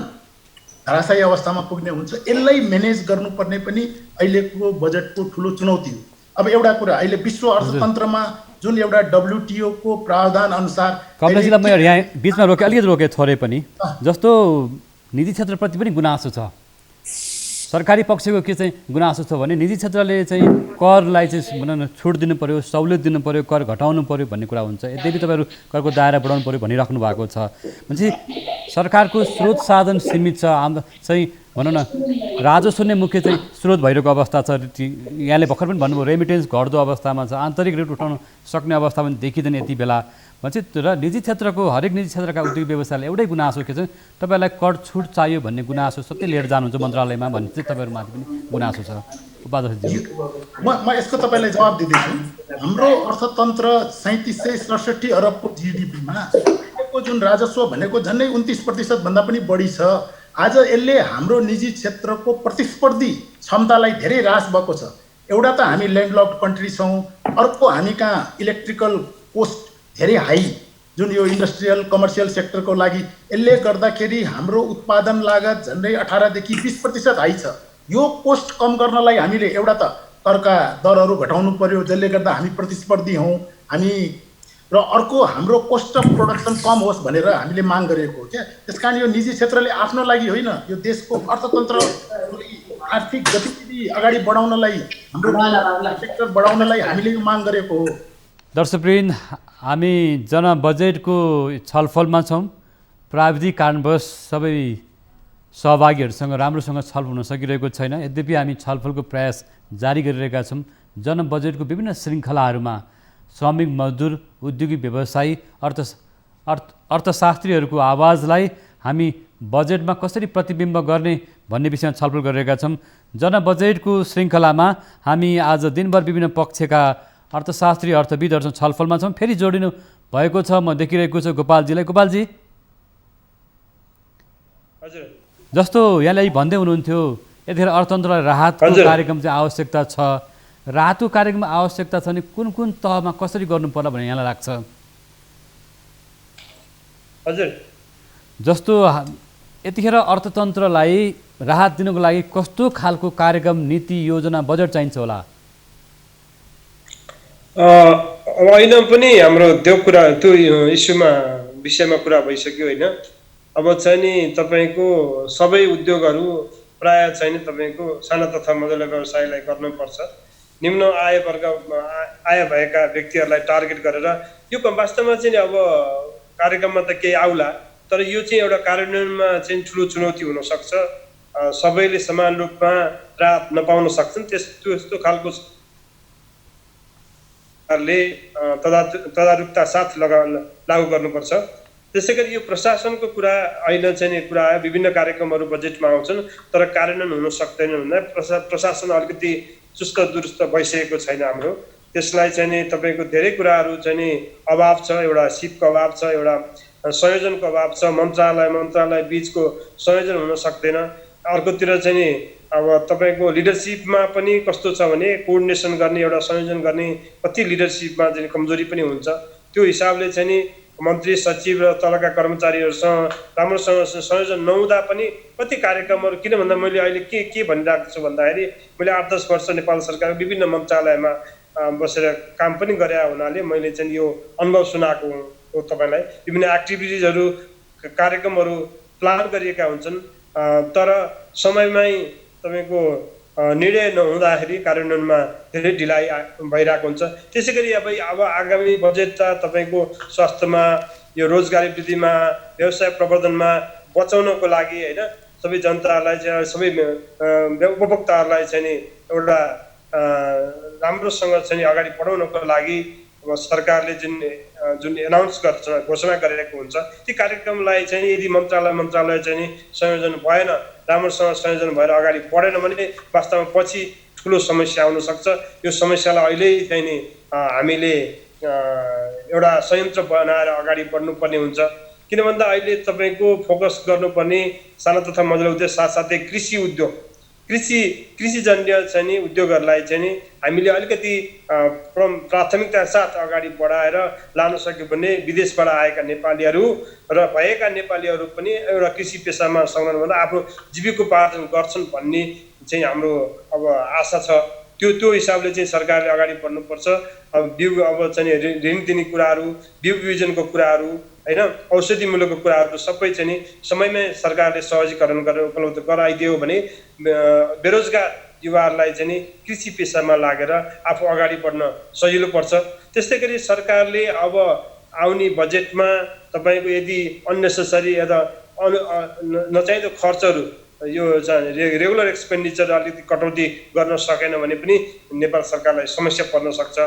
धराशायी अवस्थामा पुग्ने हुन्छ यसलाई म्यानेज गर्नुपर्ने पनि अहिलेको बजेटको ठुलो चुनौती हो अब एउटा कुरा अहिले विश्व अर्थतन्त्रमा जुन एउटा WTO को प्रावधान अनुसार कमलेशजीलाई म यहाँ बिचमा अलिकति रोके थोरै पनि जस्तो निजी क्षेत्रप्रति पनि गुनासो छ सरकारी पक्षको के चाहिँ गुनासो छ भने निजी क्षेत्रले चाहिँ करलाई चाहिँ भनौँ न छुट दिनु पर्यो सहुलियत दिनु पर्यो कर घटाउनु पर्यो भन्ने कुरा हुन्छ यद्यपि तपाईँहरू करको दायरा बढाउनु पर्यो भनिराख्नु भएको छ भनेपछि सरकारको स्रोत साधन सीमित छ चाहिँ भनौँ न राजस्व नै मुख्य चाहिँ स्रोत भइरहेको अवस्था छ यहाँले भर्खर पनि भन्नुभयो रेमिटेन्स घट्दो अवस्थामा छ आन्तरिक रेट उठाउन सक्ने अवस्था पनि देखिँदैन यति बेला भनेपछि र निजी क्षेत्रको हरेक निजी क्षेत्रका उद्योग व्यवसायले एउटै गुनासो के छ तपाईँहरूलाई कर छुट चाहियो भन्ने गुनासो सबै लिएर जानुहुन्छ मन्त्रालयमा भन्ने चाहिँ तपाईँहरूमाथि पनि गुनासो छ उपाध्यक्षजी म यसको तपाईँलाई जवाब दिँदैछु हाम्रो अर्थतन्त्र 3767 अरबको GDPमा जुन राजस्व भनेको झन्डै 29% भन्दा पनि बढी छ आज यसले हाम्रो निजी क्षेत्रको प्रतिस्पर्धी क्षमतालाई धेरै ह्रास भएको छ एउटा त हामी ल्यान्डलक्ड कन्ट्री छौँ अर्को हामी कहाँ इलेक्ट्रिकल कोस्ट धेरै हाई जुन यो इन्डस्ट्रियल कमर्सियल सेक्टरको लागि यसले गर्दाखेरि हाम्रो उत्पादन लागत झन्डै 18 देखि 20% हाई छ यो कोस्ट कम गर्नलाई हामीले एउटा त करका दरहरू घटाउनु पर्यो जसले गर्दा हामी प्रतिस्पर्धी हौँ हामी र अर्को हाम्रो कोस्ट अफ प्रोडक्सन कम होस् भनेर हामीले माग गरेको हो क्या त्यसकारण यो निजी क्षेत्रले आफ्नो लागि होइन यो देशको अर्थतन्त्र आर्थिक गतिविधि अगाडि बढाउनलाई हाम्रो सेक्टर बढाउनलाई हामीले यो माग गरेको हो दर्शकवृन्द हामी जनबजेटको छलफलमा छौँ प्राविधिक कारणवश सबै सहभागीहरूसँग राम्रोसँग छलफल हुन सकिरहेको छैन यद्यपि हामी छलफलको प्रयास जारी गरिरहेका छौँ जनबजेटको विभिन्न श्रृङ्खलाहरूमा श्रमिक मजदुर उद्योगी व्यवसायी अर्थशास्त्रीहरूको आवाजलाई हामी बजेटमा कसरी प्रतिबिम्ब गर्ने भन्ने विषयमा छलफल गरिरहेका छौँ जनबजेटको श्रृङ्खलामा हामी आज दिनभर विभिन्न पक्षका अर्थशास्त्री अर्थविदहरूसँग छलफलमा छौँ फेरि जोडिनु भएको छ म देखिरहेको छु गोपालजीलाई गोपालजी हजुर जस्तो यहाँले भन्दै हुनुहुन्थ्यो यतिखेर अर्थतन्त्रलाई राहतको कार्यक्रम चाहिँ आवश्यकता छ राहतको कार्यक्रममा आवश्यकता छ भने कुन कुन तहमा कसरी गर्नु पर्ला भन्ने यहाँलाई लाग्छ हजुर जस्तो यतिखेर अर्थतन्त्रलाई राहत दिनको लागि कस्तो खालको कार्यक्रम नीति योजना बजेट चाहिन्छ होला होइन पनि हाम्रो त्यो कुरा त्यो इस्युमा विषयमा कुरा भइसक्यो होइन अब चाहिँ नि तपाईँको सबै उद्योगहरू प्राय चाहिँ नि तपाईँको साना तथा मझौला व्यवसायलाई गर्नुपर्छ निम्न आय वर्ग आय भएका व्यक्तिहरूलाई टार्गेट गरेर यो वास्तवमा चाहिँ अब कार्यक्रममा त केही आउला तर यो चाहिँ एउटा कार्यान्वयनमा चाहिँ ठुलो चुनौती हुनसक्छ सबैले समान रूपमा राहत नपाउन सक्छन् त्यस्तो खालको तदारुकता साथ लागू गर्नुपर्छ त्यसै गरी यो प्रशासनको कुरा अहिले चाहिँ कुरा आयो विभिन्न कार्यक्रमहरू बजेटमा आउँछन् तर कार्यान्वयन हुन सक्दैन भन्दा प्रशासन अलिकति चुस्त दुरुस्त भइसकेको छैन हाम्रो त्यसलाई चाहिँ नि तपाईँको धेरै कुराहरू चाहिँ नि अभाव छ एउटा सिपको अभाव छ एउटा संयोजनको अभाव छ मन्त्रालय बिचको संयोजन हुन सक्दैन अर्कोतिर चाहिँ नि अब तपाईँको लिडरसिपमा पनि कस्तो छ भने कोअर्डिनेसन गर्ने एउटा संयोजन गर्ने कति लिडरसिपमा चाहिँ कमजोरी पनि हुन्छ। त्यो हिसाबले चाहिँ नि मन्त्री सचिव र तलका कर्मचारीहरूसँग राम्रोसँग संयोजन नहुँदा पनि कति कार्यक्रमहरू, किन भन्दा मैले अहिले के भनिरहेको छु भन्दाखेरि मैले 8-10 वर्ष नेपाल सरकारको विभिन्न मन्त्रालयमा बसेर काम पनि गरे हुनाले मैले चाहिँ यो अनुभव सुनाएको हो तपाईँलाई। विभिन्न एक्टिभिटिजहरू कार्यक्रमहरू प्लान गरिएका हुन्छन् तर समयमै तपाईँको निर्णय नहुँदाखेरि कार्यान्वयनमा धेरै ढिलाइ भइरहेको हुन्छ। त्यसै गरी अब आगामी बजेट त तपाईँको स्वास्थ्यमा, यो रोजगारी वृद्धिमा, व्यवसाय प्रवर्धनमा बचाउनको लागि होइन सबै जनतालाई चाहिँ सबै उपभोक्ताहरूलाई चाहिँ नि एउटा राम्रोसँग चाहिँ अगाडि बढाउनको लागि सरकारले जुन एनाउन्स गर्छ, घोषणा गरेको हुन्छ, ती कार्यक्रमलाई चाहिँ यदि मन्त्रालय चाहिँ संयोजन भएन, राम्रोसँग संयोजन भएर अगाडि बढेन भने वास्तवमा पछि ठुलो समस्या आउन सक्छ। यो समस्यालाई अहिले चाहिँ नि हामीले एउटा संयन्त्र बनाएर अगाडि बढ्नुपर्ने हुन्छ। किन भन्दा अहिले तपाईँको फोकस गर्नुपर्ने साना तथा मझौला उद्योग साथसाथै कृषिजन्य चाहिँ नि उद्योगहरूलाई चाहिँ नि हामीले अलिकति प्राथमिकता साथ अगाडि बढाएर लान सक्यो भने विदेशबाट आएका नेपालीहरू र भएका नेपालीहरू पनि एउटा कृषि पेसामा संलग्न भएर आफ्नो जीविकोपार्जन गर्छन् भन्ने चाहिँ हाम्रो अब आशा छ। त्यो हिसाबले चाहिँ सरकारले अगाडि बढ्नुपर्छ। अब चाहिँ ऋण दिने कुराहरू, बिउ बिजनको कुराहरू होइन, औषधिमूलकको कुराहरू सबै चाहिँ नि समयमै सरकारले सहजीकरण गरेर उपलब्ध गराइदियो भने बेरोजगार युवाहरूलाई चाहिँ नि कृषि पेसामा लागेर आफू अगाडि बढ्न सजिलो पर्छ। त्यस्तै गरी सरकारले अब आउने बजेटमा तपाईँको यदि अननेसेसरी या नचाहिँदो खर्चहरू यो रेगुलर एक्सपेन्डिचर अलिकति कटौती गर्न सकेन भने पनि नेपाल सरकारलाई समस्या पर्न सक्छ।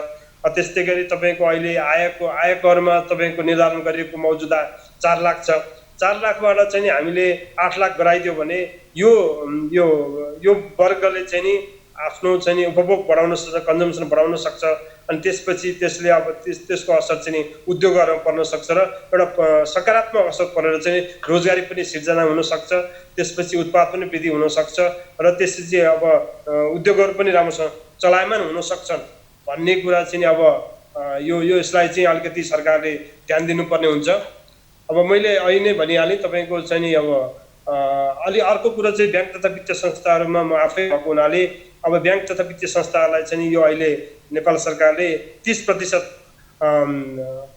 त्यस्तै गरी तपाईँको अहिले आयकरमा तपाईँको निर्धारण गरिएको मौजुदा 4 लाख छ। 4 लाखबाट चाहिँ हामीले 8 लाख गराइदियो भने यो वर्गले चाहिँ नि आफ्नो चाहिँ नि उपभोग बढाउन सक्छ, कन्जम्सन बढाउन सक्छ। अनि त्यसपछि त्यसले अब त्यसको असर चाहिँ नि उद्योगहरूमा पर्न सक्छ र एउटा सकारात्मक असर परेर चाहिँ रोजगारी पनि सिर्जना हुन सक्छ। त्यसपछि उत्पादन पनि वृद्धि हुन सक्छ र त्यसपछि अब उद्योगहरू पनि राम्रोसँग चलायमान हुन सक्छन् भन्ने कुरा चाहिँ अब यसलाई चाहिँ अलिकति सरकारले ध्यान दिनुपर्ने हुन्छ। अब मैले अहिले नै भनिहालेँ तपाईँको चाहिँ नि अब अलि अर्को कुरा चाहिँ ब्याङ्क तथा वित्तीय संस्थाहरूमा म आफै भएको हुनाले अब ब्याङ्क तथा वित्तीय संस्थाहरूलाई चाहिँ यो अहिले नेपाल सरकारले 30%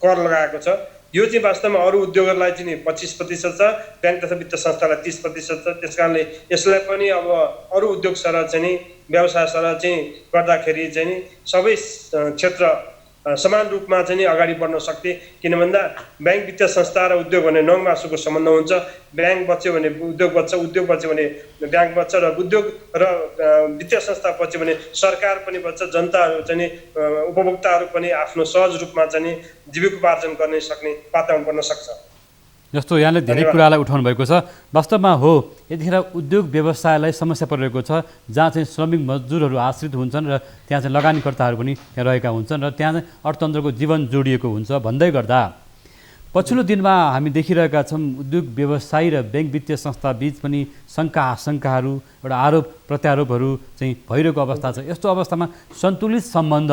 कर लगाएको छ। यो चाहिँ वास्तवमा अरू उद्योगहरूलाई चाहिँ 25% छ, ब्याङ्क तथा वित्तीय संस्थालाई 30% छ। त्यस कारणले यसलाई पनि अब अरू उद्योगसँग चाहिँ व्यवसायसँग चाहिँ गर्दाखेरि चाहिँ सबै क्षेत्र समान रूपमा चाहिँ अगाडि बढ्न सक्थे। किन भन्दा ब्याङ्क वित्तीय संस्था र उद्योग भने नङ मासुको सम्बन्ध हुन्छ। ब्याङ्क बच्यो भने उद्योग बच्छ, उद्योग बच्यो भने ब्याङ्क बच्छ र उद्योग र वित्तीय संस्था बच्यो भने सरकार पनि बच्छ, जनताहरू चाहिँ उपभोक्ताहरू पनि आफ्नो सहज रूपमा चाहिँ जीविकोपार्जन गर्न सक्ने वातावरण बन्न सक्छ। जस्तो यहाँले धेरै कुरालाई उठाउनु भएको छ। वास्तवमा हो यतिखेर उद्योग व्यवसायलाई समस्या परिरहेको छ, जहाँ चाहिँ श्रमिक मजदुरहरू आश्रित हुन्छन् र त्यहाँ चाहिँ लगानीकर्ताहरू पनि त्यहाँ रहेका हुन्छन् र त्यहाँ चाहिँ अर्थतन्त्रको जीवन जोडिएको हुन्छ। भन्दै गर्दा पछिल्लो दिनमा हामी देखिरहेका छौँ उद्योग व्यवसायी र ब्याङ्क वित्तीय संस्था बीच पनि शङ्का आशङ्काहरू, एउटा आरोप प्रत्यारोपहरू चाहिँ भइरहेको अवस्था छ। यस्तो अवस्थामा सन्तुलित सम्बन्ध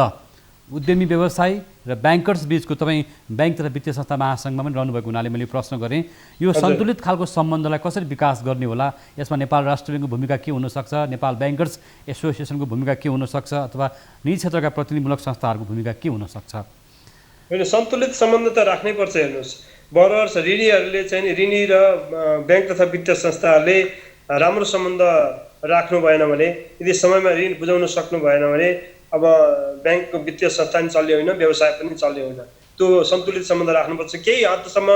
उद्यमी व्यवसायी र ब्याङ्कर्स बीचको, तपाईँ ब्याङ्क तथा वित्तीय संस्था महासङ्घमा पनि रहनुभएको हुनाले मैले प्रश्न गरेँ, यो सन्तुलित खालको सम्बन्धलाई कसरी विकास गर्ने होला? यसमा नेपाल राष्ट्र ब्याङ्कको भूमिका के हुनसक्छ, नेपाल ब्याङ्कर्स एसोसिएसनको भूमिका के हुनसक्छ, अथवा निजी क्षेत्रका प्रतिनिधिमूलक संस्थाहरूको भूमिका के हुनसक्छ? होइन, सन्तुलित सम्बन्ध त राख्नै पर्छ। हेर्नुहोस्, बरुवार ऋणीहरूले चाहिँ ऋणी र ब्याङ्क तथा वित्तीय संस्थाहरूले राम्रो सम्बन्ध राख्नु भएन भने, यदि समयमा ऋण बुझाउन सक्नु भएन भने अब ब्याङ्कको वित्तीय संस्था पनि चल्ने होइन, व्यवसाय पनि चल्ने होइन। त्यो सन्तुलित सम्बन्ध राख्नुपर्छ केही हदसम्म।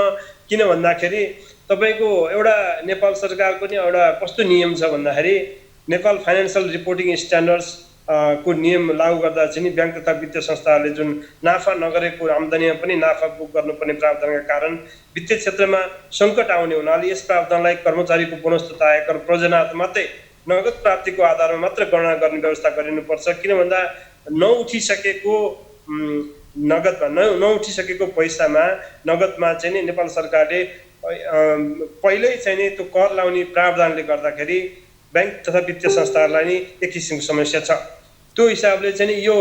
किन भन्दाखेरि तपाईँको एउटा नेपाल सरकारको नि एउटा कस्तो नियम छ भन्दाखेरि नेपाल फाइनेन्सियल रिपोर्टिङ स्ट्यान्डर्ड्स को नियम लागू गर्दा चाहिँ ब्याङ्क तथा वित्तीय संस्थाहरूले जुन नाफा नगरेको आम्दानीमा पनि नाफा बुक गर्नुपर्ने प्रावधानका कारण वित्तीय क्षेत्रमा सङ्कट आउने हुनाले यस प्रावधानलाई कर्मचारीको बोनस तथा आयकर प्रयोजनार्थ मात्रै नगद प्राप्तिको आधारमा मात्र गणना गर्ने व्यवस्था गरिनुपर्छ। किन भन्दा नउठिसकेको पैसामा नगदमा चाहिँ नेपाल सरकारले पहिल्यै चाहिँ त्यो कर लाउने प्रावधानले गर्दाखेरि बैंक तथा वित्तीय संस्थाहरूलाई नि एक किसिमको समस्या छ। त्यो हिसाबले चाहिँ नि यो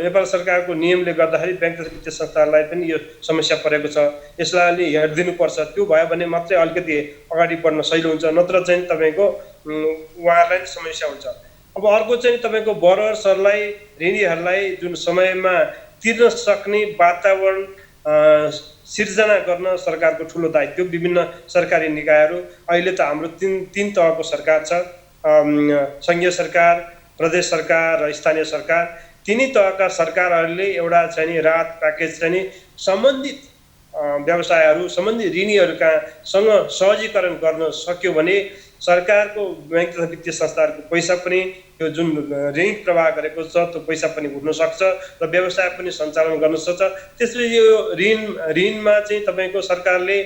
नेपाल सरकारको नियमले गर्दाखेरि बैंक तथा वित्तीय संस्थाहरूलाई पनि यो समस्या परेको छ। यसलाई अलि हेरिदिनुपर्छ। त्यो भयो भने मात्रै अलिकति अगाडि बढ्न सजिलो हुन्छ, नत्र चाहिँ तपाईँको उहाँहरूलाई नि समस्या हुन्छ। अब अर्को चाहिँ तपाईँको बरोवर्सहरूलाई, ऋणीहरूलाई जुन समयमा तिर्न सक्ने वातावरण सिर्जना गर्न सरकारको ठुलो दायित्व। विभिन्न सरकारी निकायहरू अहिले त हाम्रो तीन तहको सरकार छ, सङ्घीय सरकार, प्रदेश सरकार र स्थानीय सरकार। तिनै तहका सरकारहरूले एउटा चाहिँ नि राहत प्याकेज चाहिँ नि सम्बन्धित व्यवसायहरू, सम्बन्धित ऋणीहरूसँग सहजीकरण गर्न सक्यो भने सरकारको बैंक तथा वित्तीय संस्थाहरूको पैसा पनि यो जुन ऋण प्रवाह गरेको छ त्यो पैसा पनि उठ्न सक्छ र व्यवसाय पनि सञ्चालन गर्न सक्छ। त्यसले यो ऋणमा चाहिँ तपाईँको सरकारले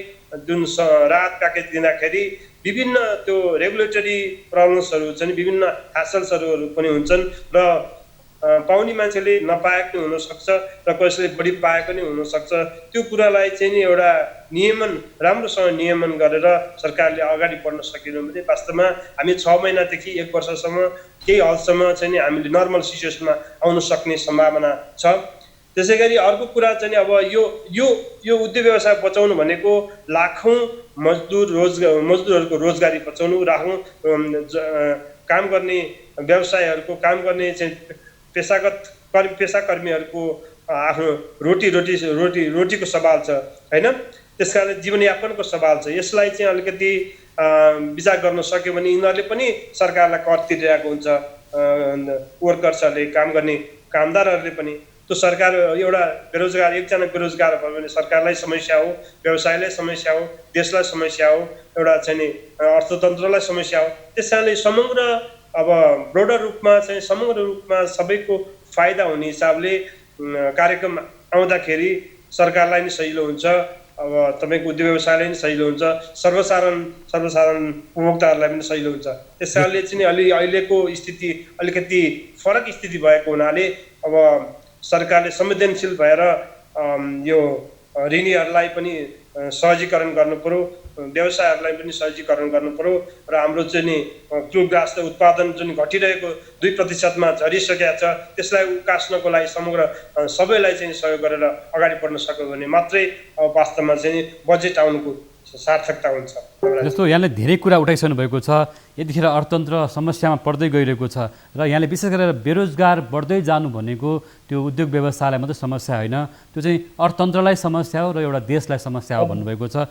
जुन राहत प्याकेज दिँदाखेरि विभिन्न त्यो रेगुलेटरी प्रब्लम्सहरू चाहिँ विभिन्न ह्यासल्सहरू पनि हुन्छन् र पाउने मान्छेले नपाएको पनि हुनसक्छ र कसैले बढी पाएको पनि हुनसक्छ। त्यो कुरालाई चाहिँ नि एउटा नियमन, राम्रोसँग नियमन गरेर सरकारले अगाडि बढ्न सकेनौँ भने वास्तवमा हामी 6 महिनादेखि 1 वर्षसम्म केही हदसम्म चाहिँ नि हामीले नर्मल सिचुएसनमा आउन सक्ने सम्भावना छ। त्यसै गरी अर्को कुरा चाहिँ अब यो उद्योग व्यवसाय बचाउनु भनेको लाखौँ मजदुरहरूको रोजगारी बचाउनु, लाखौँ काम गर्ने व्यवसायहरूको काम गर्ने चाहिँ पेसाकर्मीहरूको आफ्नो रोटीको सवाल छ हैन। त्यसकारणले जीवनयापनको सवाल छ। यसलाई चाहिँ अलिकति विचार गर्न सक्यो भने यिनीहरूले पनि सरकारलाई कर तिरिरहेको हुन्छ। वर्कर्सहरूले, काम गर्ने कामदारहरूले पनि। त्यो सरकार एउटा बेरोजगार, एकजना बेरोजगार भयो भने सरकारलाई समस्या हो, व्यवसायलाई समस्या हो, देशलाई समस्या हो, एउटा चाहिँ नि अर्थतन्त्रलाई समस्या हो। त्यसकारणले समग्र अब ब्रोडर रूपमा चाहिँ समग्र रूपमा सबैको फाइदा हुने हिसाबले कार्यक्रम आउँदाखेरि सरकारलाई नि सजिलो हुन्छ, अब तपाईँको उद्योग व्यवसायलाई नि सजिलो हुन्छ, सर्वसाधारण उपभोक्ताहरूलाई पनि सजिलो हुन्छ। त्यस कारणले चाहिँ अहिलेको स्थिति अलिकति फरक स्थिति भएको हुनाले अब सरकारले संवेदनशील भएर यो ऋणीहरूलाई पनि सहजीकरण गर्नु पर्यो, व्यवसायहरूलाई पनि सहजीकरण गर्नु पर्यो र हाम्रो चाहिँ नि कृषि उत्पादन जुन घटिरहेको 2% झरिसकेको छ त्यसलाई उकास्नको लागि समग्र सबैलाई चाहिँ सहयोग गरेर अगाडि बढ्न सक्यो भने मात्रै वास्तवमा चाहिँ बजेट आउनुको सार्थकता हुन्छ। जस्तो यहाँले धेरै कुरा उठाइसक्नु भएको छ। यतिखेर अर्थतन्त्र समस्यामा पर्दै गइरहेको छ र यहाँले विशेष गरेर बेरोजगार बढ्दै जानु भनेको त्यो उद्योग व्यवसायलाई मात्रै समस्या होइन, त्यो चाहिँ अर्थतन्त्रलाई समस्या हो र एउटा देशलाई समस्या हो भन्नुभएको छ।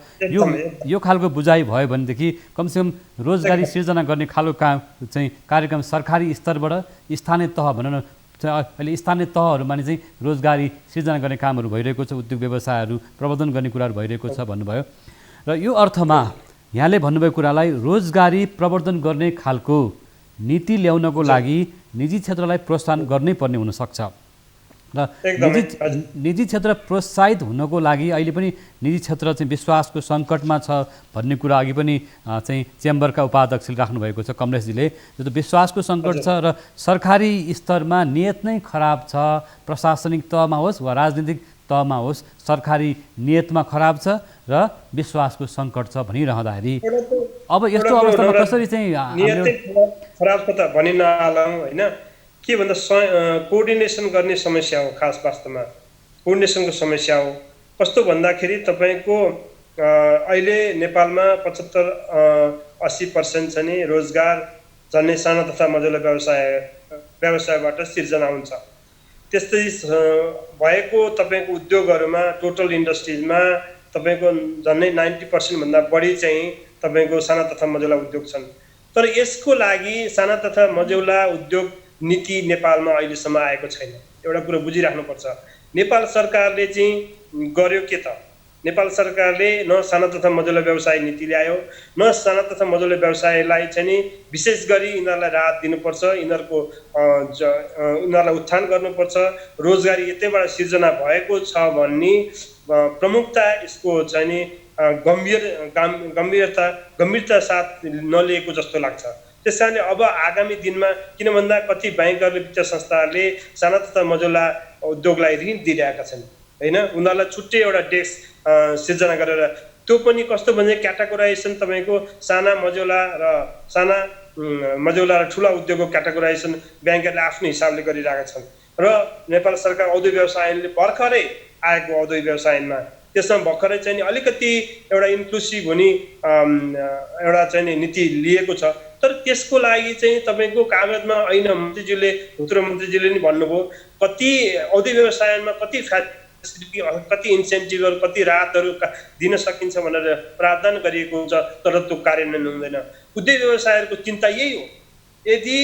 यो खालको बुझाइ भयो भनेदेखि कमसेकम रोजगारी सिर्जना गर्ने खालको चाहिँ कार्यक्रम सरकारी स्तरबाट स्थानीय तह भनौँ न, अहिले स्थानीय तहहरूमा चाहिँ रोजगारी सिर्जना गर्ने कामहरू भइरहेको छ, उद्योग व्यवसायहरू प्रवर्धन गर्ने कुराहरू भइरहेको छ भन्नुभयो। र यो अर्थमा यहाँले भन्नुभएको कुरालाई रोजगारी प्रवर्धन गर्ने खालको नीति ल्याउनको लागि निजी क्षेत्रलाई प्रोत्साहन गर्नै पर्ने हुनसक्छ र निजी क्षेत्र प्रोत्साहित हुनको लागि अहिले पनि निजी क्षेत्र चाहिँ विश्वासको सङ्कटमा छ भन्ने कुरा अघि पनि चाहिँ चेम्बरका उपाध्यक्षले राख्नुभएको छ कमलेशजीले। जस्तो विश्वासको सङ्कट छ र सरकारी स्तरमा नियत नै खराब छ, प्रशासनिक तहमा होस् वा राजनीतिक तहमा होस् सरकारी नियतमा खराब छ र विश्वासको सङ्कट छ भनिरहँदाखेरि अब यस्तो अवस्थामा कसरी चाहिँ खराब छ त भनि नहालौँ होइन। के भन्दा कोअर्डिनेसन गर्ने समस्या हो, खास वास्तवमा कोअर्डिनेसनको समस्या हो। कस्तो भन्दाखेरि तपाईँको अहिले नेपालमा 75-80% चाहिँ नि रोजगार जन्ने साना तथा मझौला व्यवसायबाट सिर्जना हुन्छ। त्यस्तै भएको तपाईँको उद्योगहरूमा टोटल इन्डस्ट्रिजमा तपाईँको झन्डै 90% भन्दा बढी चाहिँ तपाईँको साना तथा मझौला उद्योग छन्। तर यसको लागि साना तथा मझौला उद्योग नीति नेपालमा अहिलेसम्म आएको छैन। एउटा कुरो बुझिराख्नुपर्छ, नेपाल सरकारले चाहिँ गर्यो के त? नेपाल सरकारले न साना तथा मझौला व्यवसाय नीति ल्यायो, न साना तथा मझौला व्यवसायलाई चाहिँ नि विशेष गरी यिनीहरूलाई राहत दिनुपर्छ, यिनीहरूलाई उत्थान गर्नुपर्छ, रोजगारी यतैबाट सिर्जना भएको छ भन्ने प्रमुखता यसको चाहिँ नि गम्भीरता साथ नलिएको जस्तो लाग्छ। त्यस कारणले अब आगामी दिनमा किन भन्दा कति ब्याङ्कहरूले, वित्तीय संस्थाहरूले साना तथा मझौला उद्योगलाई ऋण दिइरहेका छन् होइन, उनीहरूलाई छुट्टै एउटा डेस्क सिर्जना गरेर, त्यो पनि कस्तो भने क्याटेगोराइजेसन तपाईँको साना मझौला र साना मझौला र ठुला उद्योगको क्याटेगोराइजेसन ब्याङ्कहरूले आफ्नो हिसाबले गरिरहेका छन् र नेपाल सरकार औद्योगिक व्यवसाय ऐनले भर्खरै आएको औद्योगिक व्यवसाय ऐनमा त्यसमा भर्खरै चाहिँ अलिकति एउटा इन्क्लुसिभ हुने एउटा चाहिँ नीति लिएको छ। तर त्यसको लागि चाहिँ तपाईँको कागजमा ऐन मन्त्रीज्यूले भूतपूर्व मन्त्रीज्यूले नि भन्नुभयो कति औद्योगिक व्यवसायमा कति फेसिलिटी कति इन्सेन्टिभहरू कति राहतहरू दिन सकिन्छ भनेर प्रावधान गरिएको हुन्छ तर त्यो कार्यान्वयन हुँदैन। उद्योग व्यवसायहरूको चिन्ता यही हो। यदि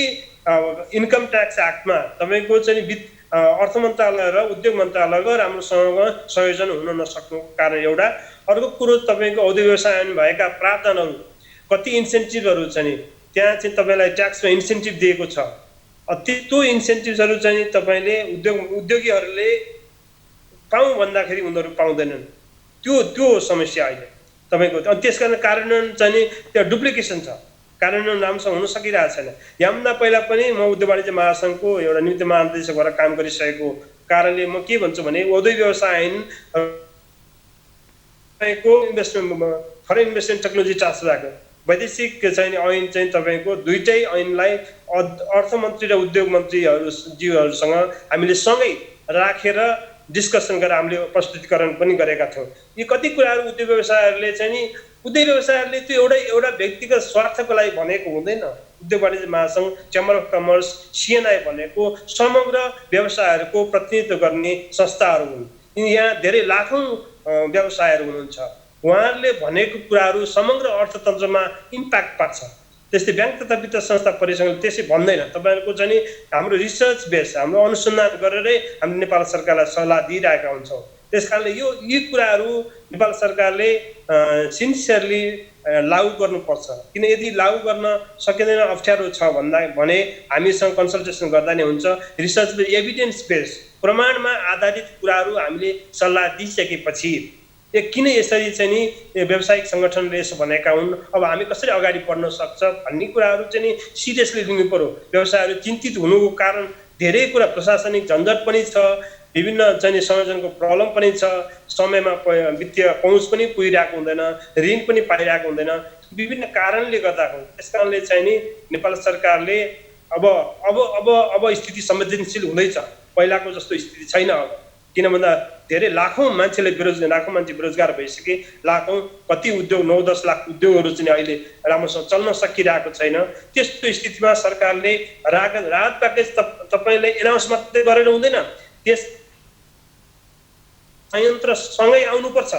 इन्कम ट्याक्स एक्टमा तपाईँको चाहिँ अर्थ मन्त्रालय र उद्योग मन्त्रालयको राम्रोसँग संयोजन हुन नसक्नुको कारण एउटा। अर्को कुरो तपाईँको औद्योगिक व्यवसाय ऐन भएका प्रावधानहरू कति इन्सेन्टिभहरू छ नि त्यहाँ चाहिँ तपाईँलाई ट्याक्समा इन्सेन्टिभ दिएको छ। त्यो इन्सेन्टिभहरू चाहिँ तपाईँले उद्योगीहरूले पाउँ भन्दाखेरि उनीहरू पाउँदैनन्। त्यो समस्या अहिले तपाईँको। अनि त्यसकारण कार्यान्वयन चाहिँ त्यो डुप्लिकेसन छ, कार्यान्वयन राम्रोसँग हुन सकिरहेको छैन। यहाँभन्दा पहिला पनि म उद्योग वाणिज्य महासङ्घको एउटा निमित्त महानिर्देशक भएर काम गरिसकेको कारणले म के भन्छु भने औद्योगिक व्यवसाय ऐन फरेन इन्भेस्टमेन्ट टेक्नोलोजी ट्रान्सफर भएको वैदेशिक चाहिँ ऐन चाहिँ तपाईँको दुईटै ऐनलाई अर्थमन्त्री र उद्योग मन्त्रीज्यूहरूसँग हामीले सँगै राखेर डिस्कसन गरेर हामीले प्रस्तुतिकरण पनि गरेका थियौँ। यी कति कुराहरू उद्योग व्यवसायहरूले चाहिँ नि उद्योग व्यवसायहरूले त्यो एउटा व्यक्तिगत स्वार्थको लागि भनेको हुँदैन। उद्योग वाणिज्य महासङ्घ, चेम्बर अफ कमर्स, सिएनआई भनेको समग्र व्यवसायहरूको प्रतिनिधित्व गर्ने संस्थाहरू हुन्। यहाँ धेरै लाखौँ व्यवसायहरू हुनुहुन्छ। उहाँहरूले भनेको कुराहरू समग्र अर्थतन्त्रमा इम्प्याक्ट पार्छ। त्यस्तै ब्याङ्क तथा वित्त संस्था परिसङ्घले त्यसै भन्दैन। तपाईँहरूको चाहिँ हाम्रो रिसर्च बेस हाम्रो अनुसन्धान गरेरै हामीले नेपाल सरकारलाई सल्लाह दिइरहेका हुन्छौँ। त्यस कारणले यी कुराहरू नेपाल सरकारले सिन्सियरली लागू गर्नुपर्छ। किन यदि लागू गर्न सकिँदैन अप्ठ्यारो छ भने हामीसँग कन्सल्टेसन गर्दा नै हुन्छ। रिसर्च बेस एभिडेन्स बेस प्रमाणमा आधारित कुराहरू हामीले सल्लाह दिइसकेपछि किन यसरी चाहिँ नि व्यावसायिक सङ्गठनले यसो भनेका हुन्, अब हामी कसरी अगाडि बढ्न सक्छ भन्ने कुराहरू चाहिँ नि सिरियसली लिनु पर्यो। व्यवसायहरू चिन्तित हुनुको कारण धेरै कुरा प्रशासनिक झन्झट पनि छ, विभिन्न चाहिँ संयोजनको प्रब्लम पनि छ, समयमा वित्तीय पहुँच पनि पुगिरहेको हुँदैन, ऋण पनि पाइरहेको हुँदैन, विभिन्न कारणले गर्दा हो। त्यस कारणले चाहिँ नि नेपाल सरकारले अब स्थिति संवेदनशील हुँदैछ, पहिलाको जस्तो स्थिति छैन। अब किन भन्दा धेरै लाखौँ मान्छे बेरोजगार भइसके, लाखौँ कति उद्योग 9-10 लाख उद्योगहरू चाहिँ अहिले राम्रोसँग चल्न सकिरहेको छैन। त्यस्तो स्थितिमा सरकारले राहत प्याकेज तपाईँले एनाउन्स मात्रै गरेर हुँदैन, त्यस संयन्त्रसँगै आउनुपर्छ।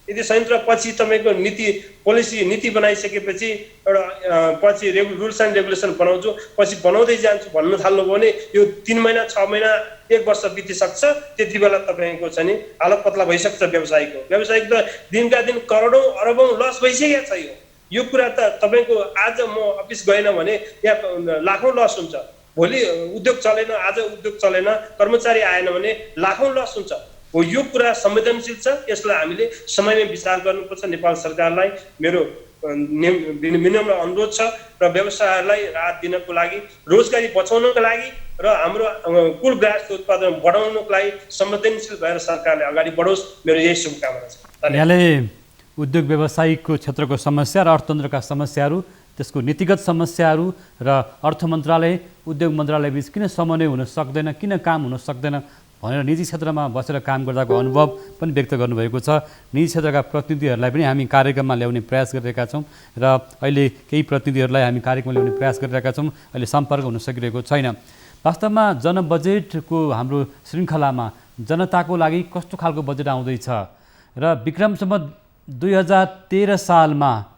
यदि संयन्त्र पछि तपाईँको नीति बनाइसकेपछि एउटा पछि रुल्स एन्ड रेगुलेसन बनाउँछु पछि बनाउँदै जान्छु भन्नु थाल्नुभयो भने यो 3 महिना 6 महिना 1 वर्ष बितिसक्छ। त्यति बेला तपाईँको चाहिँ हालत पत्ला भइसक्छ। व्यवसायिक त दिनका दिन करोडौँ अरबौँ लस भइसकेको छ। यो कुरा त तपाईँको आज म अफिस गएन भने यहाँ लाखौँ लस हुन्छ, भोलि उद्योग चलेन, आज उद्योग चलेन, कर्मचारी आएन भने लाखौँ लस हुन्छ। हो यो कुरा संवेदनशील छ, यसलाई हामीले समयमै विचार गर्नुपर्छ। नेपाल सरकारलाई मेरो विनम्र अनुरोध छ र व्यवसायहरूलाई राहत दिनको लागि, रोजगारी बचाउनको लागि र हाम्रो कुल ग्राहक उत्पादन बढाउनको लागि संवेदनशील भएर सरकारले अगाडि बढोस्, मेरो यही शुभकामना छ। यहाँले उद्योग व्यवसायिकको क्षेत्रको समस्या र अर्थतन्त्रका समस्याहरू, त्यसको नीतिगत समस्याहरू र अर्थ मन्त्रालय उद्योग मन्त्रालय बीच किन समन्वय हुन सक्दैन, किन काम हुन सक्दैन भनेर निजी क्षेत्रमा बसेर काम गर्दाको अनुभव पनि व्यक्त गर्नुभएको छ। निजी क्षेत्रका प्रतिनिधिहरूलाई पनि हामी कार्यक्रममा ल्याउने प्रयास गरिरहेका छौँ र अहिले केही प्रतिनिधिहरूलाई हामी कार्यक्रममा ल्याउने प्रयास गरिरहेका छौँ। अहिले सम्पर्क हुन सकिरहेको छैन। वास्तवमा जनबजेटको हाम्रो श्रृङ्खलामा जनताको लागि कस्तो खालको बजेट आउँदैछ र विक्रम सम्वत 2013 सालमा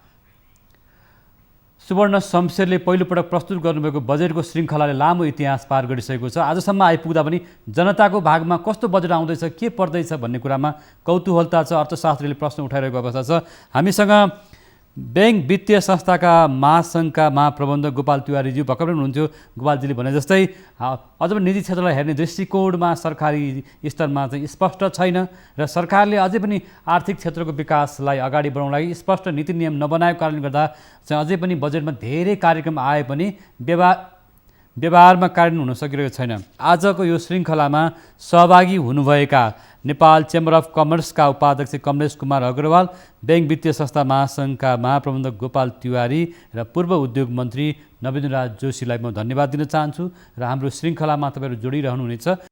सुवर्ण शमशेरले पहिलोपटक प्रस्तुत गर्नुभएको बजेटको श्रृङ्खलाले लामो इतिहास पार गरिसकेको छ। आजसम्म आइपुग्दा पनि जनताको भागमा कस्तो बजेट आउँदैछ, के पर्दैछ भन्ने कुरामा कौतूहलता छ। अर्थशास्त्रीले प्रश्न उठाइरहेको अवस्था छ। हामीसँग ब्याङ्क वित्तीय संस्थाका महासङ्घका महाप्रबन्धक गोपाल तिवारीज्यू भर्खर पनि हुनुहुन्थ्यो। गोपालजीले भने जस्तै अझ पनि निजी क्षेत्रलाई हेर्ने दृष्टिकोणमा सरकारी स्तरमा चाहिँ स्पष्ट छैन र सरकारले अझै पनि आर्थिक क्षेत्रको विकासलाई अगाडि बढाउन लागि स्पष्ट नीति नियम नबनाएको कारणले गर्दा चाहिँ अझै पनि बजेटमा धेरै कार्यक्रम आए पनि व्यवहारमा कार्यान्वयन हुन सकिरहेको छैन। आजको यो श्रृङ्खलामा सहभागी हुनुभएका नेपाल चेम्बर अफ कमर्सका उपाध्यक्ष कमलेश कुमार अग्रवाल, ब्याङ्क वित्तीय संस्था महासङ्घका महाप्रबन्धक गोपाल तिवारी र पूर्व उद्योग मन्त्री नवीन राज जोशीलाई म धन्यवाद दिन चाहन्छु र हाम्रो श्रृङ्खलामा तपाईँहरू जोडिरहनुहुनेछ।